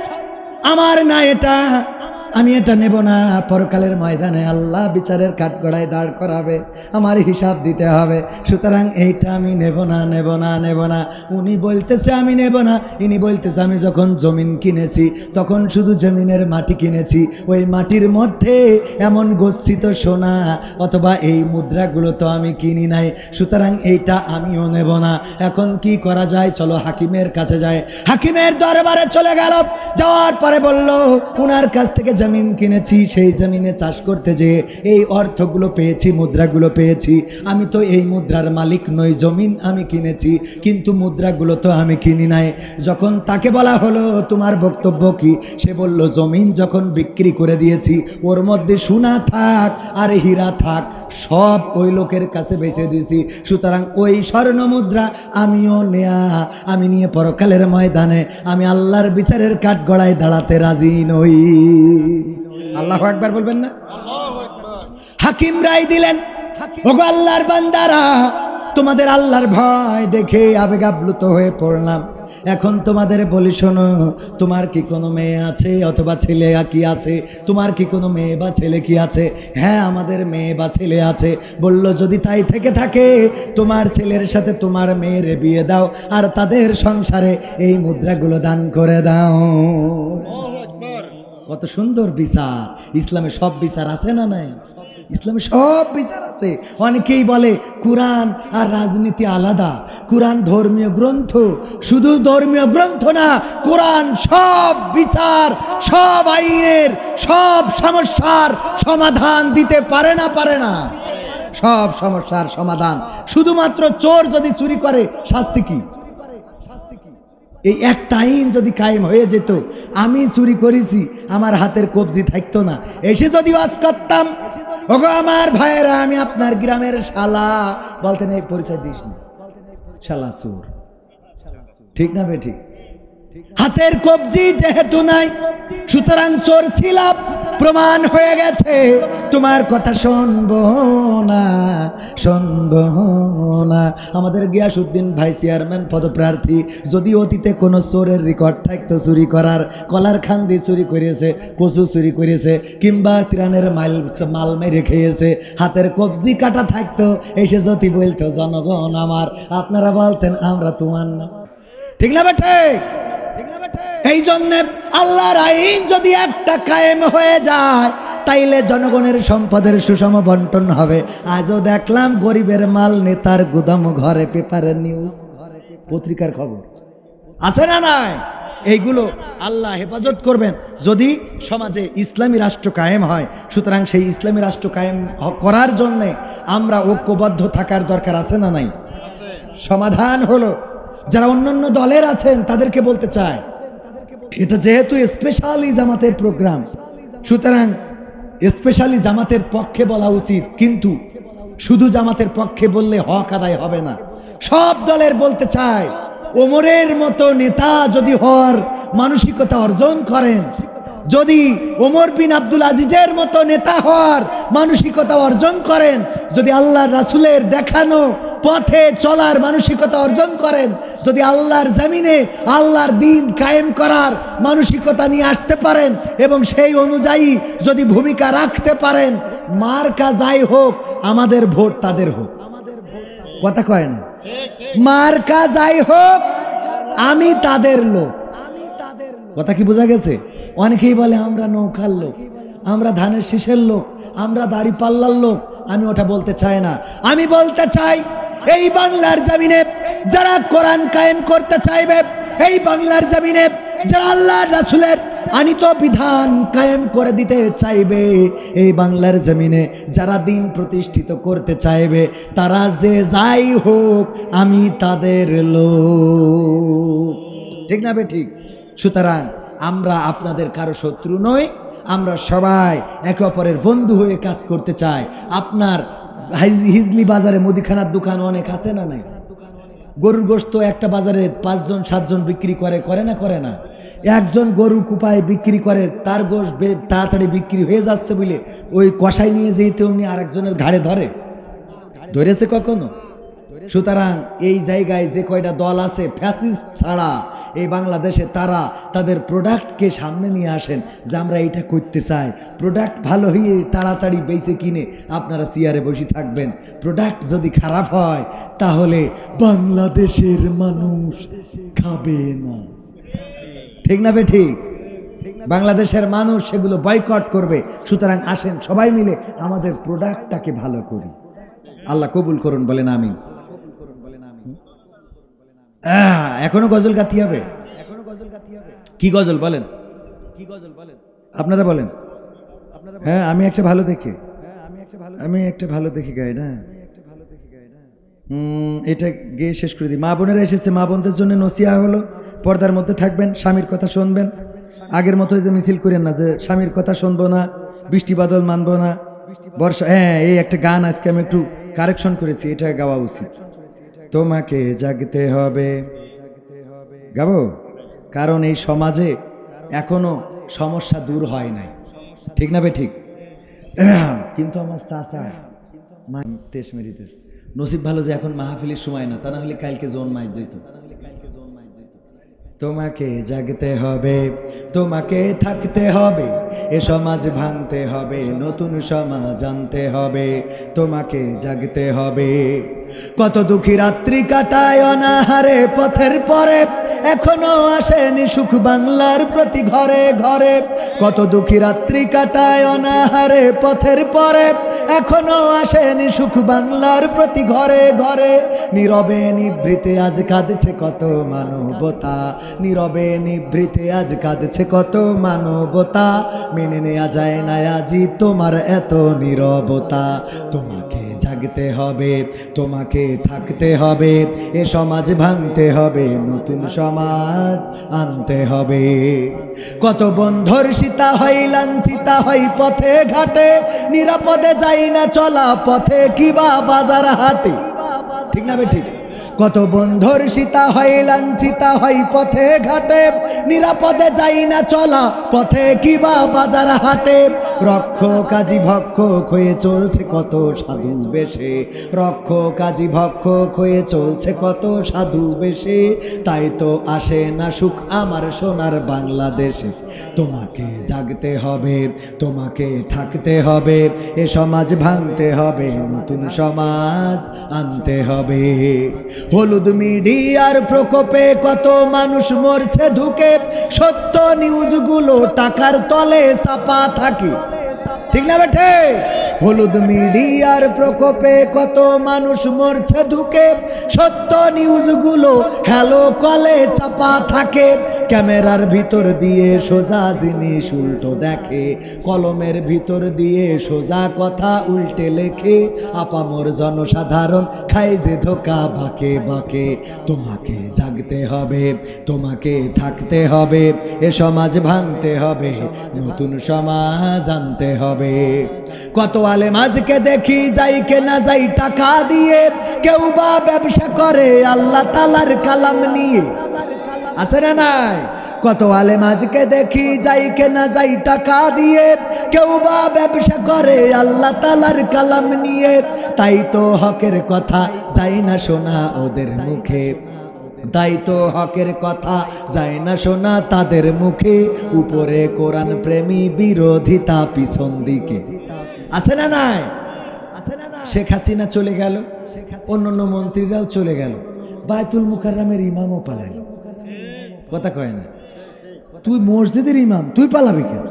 আমার না এটা, আমি এটা নেব না। পরকালের ময়দানে আল্লাহ বিচারের কাঠগড়ায় দাঁড় করাবে, আমার হিসাব দিতে হবে। সুতরাং এইটা আমি নেব না, নেব না, নেব না। উনি বলতেছে আমি নেব না, ইনি বলতেছে আমি যখন জমিন কিনেছি তখন শুধু জমিনের মাটি কিনেছি, ওই মাটির মধ্যে এমন গচ্ছিত সোনা অথবা এই মুদ্রাগুলো তো আমি কিনি নাই, সুতরাং এইটা আমিও নেব না। এখন কি করা যায়? চলো হাকিমের কাছে যায়। হাকিমের দরবারে চলে গেল। যাওয়ার পরে বলল, উনার কাছ থেকে জমিন কিনেছি, সেই জমিনে চাষ করতে যেয়ে এই অর্থগুলো পেয়েছি, মুদ্রাগুলো পেয়েছি। আমি তো এই মুদ্রার মালিক নই, জমিন আমি কিনেছি, কিন্তু মুদ্রাগুলো তো আমি কিনি নাই। যখন তাকে বলা হলো তোমার বক্তব্য কি, সে বলল, জমিন যখন বিক্রি করে দিয়েছি, ওর মধ্যে সোনা থাক আর হীরা থাক সব ওই লোকের কাছে বেচে দিয়েছি, সুতরাং ওই স্বর্ণ মুদ্রা আমিও নেয়া, আমি নিয়ে পরকালের ময়দানে আমি আল্লাহর বিচারের কাঠগড়ায় দাঁড়াতে রাজি নই। আল্লাহু আকবার বলবেন না? হাকিম রায় দিলেন, ওগো আল্লাহর বান্দারা, তোমাদের আল্লাহর ভয় দেখে আবেগ আপ্লুত হয়ে পড়লাম। এখন তোমাদের বলি, শোনো, তোমার কি কোনো মেয়ে আছে অথবা ছেলে কি আছে? তোমার কি কোনো মেয়ে বা ছেলে কি আছে? হ্যাঁ, আমাদের মেয়ে বা ছেলে আছে। বলল, যদি তাই থেকে থাকে তোমার ছেলের সাথে তোমার মেয়ের বিয়ে দাও আর তাদের সংসারে এই মুদ্রাগুলো দান করে দাও। কত সুন্দর বিচার! ইসলামে সব বিচার আছে না নাই? ইসলামে সব বিচার আছে। অনেকেই বলে কুরআন আর রাজনীতি আলাদা। কুরআন ধর্মীয় গ্রন্থ, শুধু ধর্মীয় গ্রন্থ না, কুরআন সব বিচার, সব আইনের, সব সমস্যার সমাধান দিতে পারে না, পারে না? সব সমস্যার সমাধান। শুধুমাত্র চোর যদি চুরি করে শাস্তি কি? এই একটা আইন যদি কায়েম হয়ে যেত, আমি চুরি করেছি, আমার হাতের কবজি থাকতো না, এসে যদি ওয়াজ করতাম, ওগো আমার ভাইয়েরা, আমি আপনার গ্রামের শালা, বলতেন এই পরিচয় দিস না, শালা চোর। ঠিক না বে ঠিক? হাতের কবজি যেহেতু নাই, সুতরাং চোর ছিলাম, প্রমাণ হয়ে গেছে। তোমার কথা শুনবো না, শুনবো না। আমাদের গিয়াসউদ্দিন ভাই চেয়ারম্যান পদপ্রার্থী, যদি অতীতে কোনো চোরের রেকর্ড থাকতো চুরি করার, কলার খান্দি চুরি করেছে, কচু চুরি করেছে, কিংবা ত্রাণের মাল মেরে খেয়েছে, হাতের কবজি কাটা থাকতো, এসে যদি বলতো জনগণ আমার, আপনারা বলতেন আমরা তোমার না। ঠিক না বেঠে? এই জন্য আল্লাহর আইন যদি একটা কায়েম হয়ে যায়, তাইলে জনগণের সম্পদের সুষম বন্টন হবে। আজও দেখলাম গরিবের মাল নেতার গুদাম ঘরে, পেপারের নিউজ, পত্রিকার খবর আছে না নাই? এইগুলো আল্লাহ হেফাজত করবেন যদি সমাজে ইসলামী রাষ্ট্র কায়েম হয়। সুতরাং সেই ইসলামী রাষ্ট্র কায়েম করার জন্যে আমরা ঐক্যবদ্ধ থাকার দরকার আছে না নাই? সমাধান হলো যারা অন্যান্য দলের আছেন তাদেরকে বলতে চাই, এটা যেহেতু স্পেশালি জামাতের প্রোগ্রাম, সুতরাং স্পেশালি জামাতের পক্ষে বলা উচিত। কিন্তু শুধু জামাতের পক্ষে বললে হক আদায় হবে না, সব দলের বলতে চাই, ওমরের মতো নেতা যদি হওয়ার মানসিকতা অর্জন করেন, যদি ওমর বিন আব্দুল আজিজের মতো নেতা হওয়ার মানসিকতা অর্জন করেন, যদি আল্লাহর রাসূলের দেখানো পথে চলার মানসিকতা অর্জন করেন, যদি আল্লাহর জমিনে আল্লাহর দ্বীন কায়েম করার মানসিকতা নিয়ে আসতে পারেন এবং সেই অনুযায়ী যদি ভূমিকা রাখতে পারেন, মার্কা যাই হোক আমাদের ভোট তাদের হোক। কথা কয় না? মার্কা যাই হোক আমি তাদের লোক। কথা কি বোঝা গেছে? অনেকেই বলে আমরা নৌকার লোক, আমরা ধানের শীষের লোক, আমরা দাড়ি পাল্লার লোক। আমি ওটা বলতে চাই না। আমি বলতে চাই এই বাংলার জমিনে যারা কোরআন কায়েম করতে চাইবে, এই বাংলার জমিনে যারা আল্লাহর রাসূলের আনিত বিধান কায়েম করে দিতে চাইবে, এই বাংলার জমিনে যারা দিন প্রতিষ্ঠিত করতে চাইবে, তারা যে যাই হোক আমি তাদের লোক। ঠিক না বে ঠিক? সুতরাং আমরা আপনাদের কারো শত্রু নই, আমরা সবাই একে অপরের বন্ধু হয়ে কাজ করতে চাই। আপনার হিজলি বাজারে মুদিখানার দোকান অনেক আছে না নাই? গরুর গোশত একটা বাজারে 5 জন 7 জন বিক্রি করে না করে না? একজন গরু কুপায় বিক্রি করে, তার গোশ তাড়াতাড়ি বিক্রি হয়ে যাচ্ছে বলে ওই কষাই নিয়ে যেতে অমনি আরেকজনের ঘাড়ে ধরেছে কখনো? সুতরাং এই জায়গায় যে কয়টা দল আছে ফ্যাসিস্ট ছাড়া এই বাংলাদেশে, তারা তাদের প্রোডাক্টকে সামনে নিয়ে আসেন যে আমরা এইটা করতে চাই। প্রোডাক্ট ভালো হয়ে তাড়াতাড়ি বেচে কিনে আপনারা চেয়ারে বসে থাকবেন। প্রোডাক্ট যদি খারাপ হয় তাহলে বাংলাদেশের মানুষ খাবে না। ঠিক না বে ঠিক? বাংলাদেশের মানুষ সেগুলো বয়কট করবে। সুতরাং আসেন সবাই মিলে আমাদের প্রোডাক্টটাকে ভালো করি। আল্লাহ কবুল করুন, বলেন আমিন। এখনো গজল গাতি হবে? কি গজল বলেন? আপনারা বলেন। হ্যাঁ আমি একটা ভালো দেখে গাই না, এটা গিয়ে শেষ করে দিই। মা বোনেরা এসেছে, মা বোনদের জন্য নসিহা হলো, পর্দার মধ্যে থাকবেন, স্বামীর কথা শুনবেন। আগের মতো যে মিছিল করেন না যে স্বামীর কথা শুনবো না, বৃষ্টি বাদল মানবো না, বর্ষা। হ্যাঁ এই একটা গান আজকে আমি একটু কারেকশন করেছি, এটা গাওয়া উচিত। তোমাকে জাগতে হবে, গাবো? কারণ এই সমাজে এখনো সমস্যা দূর হয় নাই। ঠিক না বে ঠিক? কিন্তু আমার চাচা তেস মেরিতেস নসিব ভালো যে এখন মাহফিলের সময় না, তা না হলে কালকে জোন মাইজ যেত। তোমাকে জাগতে হবে, তোমাকে থাকতে হবে, এ সমাজ ভাঙতে হবে, নতুন সমাজ আনতে হবে। তোমাকে জাগতে হবে। কত দুঃখী রাত্রি কাটায় অনাহারে পথের পরে, এখনো আসেনি সুখ বাংলার প্রতি ঘরে ঘরে। কত দুঃখী রাত্রি কাটায় অনাহারে পথের পরে, এখনো আসেনি সুখ বাংলার প্রতি ঘরে ঘরে। নীরবে নিভৃতে আজ কাঁদছে কত মানবতা, নীরবে নিভৃতে আজ কাঁদছে কত মানবতা। মেনে নেওয়া যায় না আজি তোমার এত নীরবতা। তোমাকে জাগতে হবে, তোমাকে থাকতে হবে, এ সমাজ ভাঙতে হবে, নতুন সমাজ আনতে হবে। কত বন্ধুর সীতা হয় লাঞ্ছিতা হয় পথে ঘাটে, নিরাপদে যাই না চলা পথে কিবা বাজার হাটে। ঠিক না বে ঠিক? কত বন্ধুর সীতা হয় লাঞ্ছিতা হয় পথে ঘাটে, নিরাপদে যাই না চলা পথে কিবা বাজার হাটে। রক্ষ কাজী ভক্ষক হয়ে চলছে কত সাধু বেশে, রক্ষ কাজী ভক্ষক হয়ে চলছে কত সাধু বেশে। তাই তো আসে না সুখ আমার সোনার বাংলাদেশে। তোমাকে জাগতে হবে, তোমাকে থাকতে হবে, এ সমাজ ভাঙতে হবে, নতুন সমাজ আনতে হবে। হলুদ মিডিয়ার প্রকোপে কত মানুষ মরছে ধুকে, সত্য নিউজগুলো টাকার তলে চাপা থাকে। ঠিক না বেঠে? হলুদ মিডিয়ার প্রকোপে কত মানুষ মরছে ধুকে, সত্য নিউজগুলো হ্যালো কলে চাপা থাকে। ক্যামেরার ভিতর দিয়ে সোজা জিনিস উল্টো দেখে, কলমের ভিতর দিয়ে সোজা কথা উল্টে লেখে। আপামর জনসাধারণ খায় যে ধোকা বাঁকে বাঁকে। তোমাকে জাগতে হবে, তোমাকে থাকতে হবে, এ সমাজ ভাঙতে হবে, নতুন সমাজ আনতে হবে। কত আলেম আজকে দেখি যাই কে না যাই টাকা দিয়ে, কেউ বা ব্যবসা করে আল্লাহ তাআলার কালাম নিয়ে, আছে না নাই? কত আলেম আজকে দেখি যাই কে না যাই টাকা দিয়ে, কেউ বা ব্যবসা করে আল্লাহ তাআলার কালাম নিয়ে। তাই তো হকের কথা যায় না শোনা ওদের মুখে, তাই তো হকের কথা যায় না শোনা তাদের মুখে। উপরে কোরআন প্রেমী, বিরোধিতা পিছন দিকে, আছে না নাই? শেখ হাসিনা চলে গেল, অন্যান্য মন্ত্রীরাও চলে গেল, বায়তুল মুকাররমের ইমামও পালাইল। কথা কয় না? তুই মসজিদের ইমাম, তুই পালাবি কেন?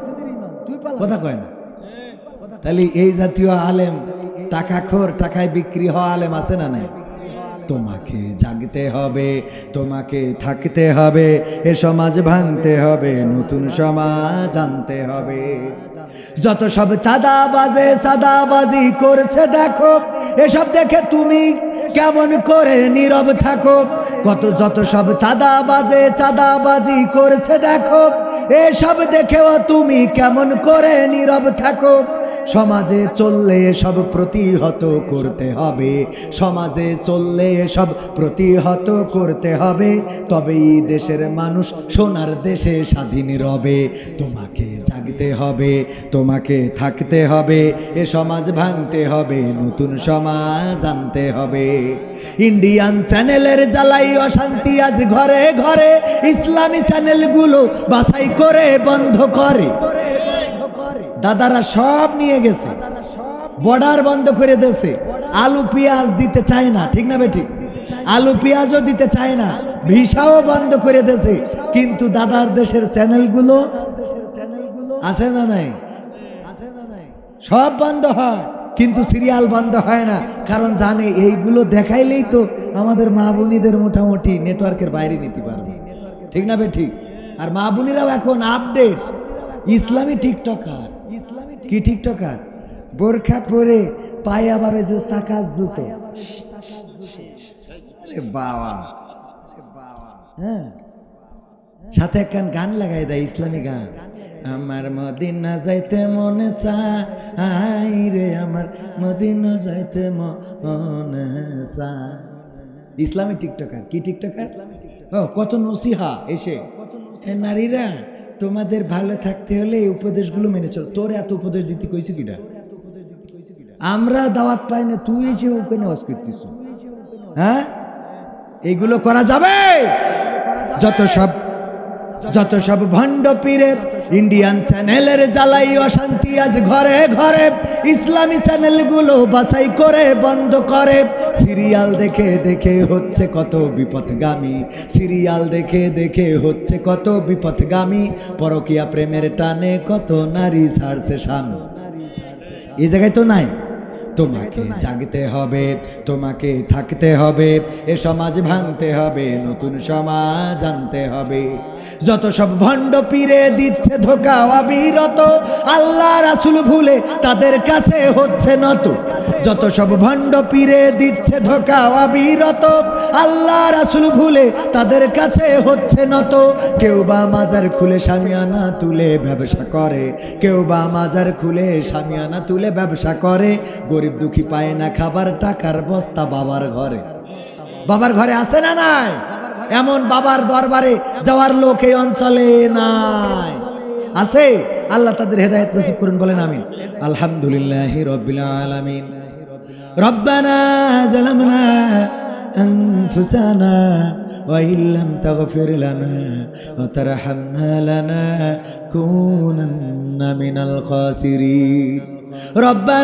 কথা কয় না? তাহলে এই জাতীয় আলেম, টাকাখোর, টাকায় বিক্রি হওয়া আলেম আছে না নাই? তোমাকে জাগতে হবে, তোমাকে থাকতে হবে, এ সমাজ ভাঙতে হবে, নতুন সমাজ আনতে হবে। যত সব চাঁদাবাজে চাঁদাবাজি করছে দেখো, এসব দেখে তুমি কেমন করে নীরব থাকো। যত সব চাঁদাবাজে চাঁদাবাজি করছে দেখো, এসব দেখেও তুমি কেমন করে নীরব থাকো। সমাজে চললে সব প্রতিহত করতে হবে, সমাজে চললে সব প্রতিহত করতে হবে, তবেই দেশের মানুষ সোনার দেশে স্বাধীন রবে। তোমাকে জাগতে হবে, তোমাকে থাকতে হবে, এ সমাজ ভাঙতে হবে, নতুন সমাজ আনতে হবে। ইন্ডিয়ান চ্যানেলের জ্বালাই অশান্তি আজ ঘরে ঘরে, ইসলামী চ্যানেলগুলো বাছাই করে বন্ধ করে। দাদারা সব নিয়ে গেছে, বর্ডার বন্ধ করে দিয়েছে, আলু পেঁয়াজ দিতে চায় না, ঠিক না বেঠিক? আলু পেঁয়াজও দিতে চায় না, ভিসাও বন্ধ করে দিয়েছে। কিন্তু দাদার দেশের চ্যানেলগুলো আছে না নাই? সব বন্ধ হয়, কিন্তু সিরিয়াল বন্ধ হয় না, কারণ জানে এইগুলো দেখাইলেই তো আমাদের মা বোনীদের মোটামুটি নেটওয়ার্কের বাইরে নিতে পারবে, ঠিক না বেঠিক? আর মা বোনীরাও এখন আপডেট, ইসলামী টিকটকার। কি টিকটকার? বোরখা পরে পায়ে আবার যে চাকার জুতো, বাবা, হ্যাঁ, সাথে একখান গান লাগাই দেয়, ইসলামী গান। আমার মদিনা যাইতে মনে চাই রে, আমার মদিনা যাইতে মনে চায়। ইসলামী টিকটকার। কি টিকটকার? ও কত নসিহা এসে, নারীরা তোমাদের ভালো থাকতে হলে এই উপদেশগুলো মেনে চলো। তোর এত উপদেশ দিতে কইছে কিটা? আমরা দাওয়াত পাই না, তুই এসে ওখানে ওয়াজ করতিস? হ্যাঁ, এইগুলো করা যাবে? যত সব ভণ্ড পীরে ইন্ডিয়ান চ্যানেলের জ্বালাই অশান্তি আজ ঘরে ঘরে, ইসলামী চ্যানেলগুলো বাছাই করে বন্ধ করে। সিরিয়াল দেখে দেখে হচ্ছে কত বিপথগামী, সিরিয়াল দেখে দেখে হচ্ছে কত বিপথগামী। পরকীয়া প্রেমের টানে কত নারী ছাড়ছে স্বামী, এই জায়গায় তো নাই। তোমাকে জাগতে হবে, তোমাকে থাকতে হবে, এ সমাজ ভাঙতে হবে, নতুন সমাজ আনতে হবে। যত সব ভণ্ড পীরে দিচ্ছে ধোকা অবিরত, আল্লাহ রাসূল ভুলে তাদের কাছে হচ্ছে নত। যত সব ভণ্ড পীরে দিচ্ছে ধোকা অবিরত, আল্লাহ রাসূল ভুলে তাদের কাছে হচ্ছে নত। কেউ বা মাজার খুলে শামিয়ানা তুলে ব্যবসা করে, কেউ বা মাজার খুলে শামিয়ানা তুলে ব্যবসা করে। গরিব দুঃখী পায় না খাবার, টাকার বস্তা বাবার ঘরে। বাবার ঘরে আছে না নাই? এমন বাবার দরবারে যাওয়ার লোক এই অঞ্চলে নাই, আছে? আল্লাহ তাদের হেদায়েত নসিব করুন, বলেন আমিন। আলহামদুলিল্লাহি রাব্বিল আলামিন। রব্বানা যালামনা আনফুসানা ওয়া ইল্লাম তাগফির লানা ওয়া তারহামনা লানাকুনান্না মিনাল খাসিরিন। রব্বানা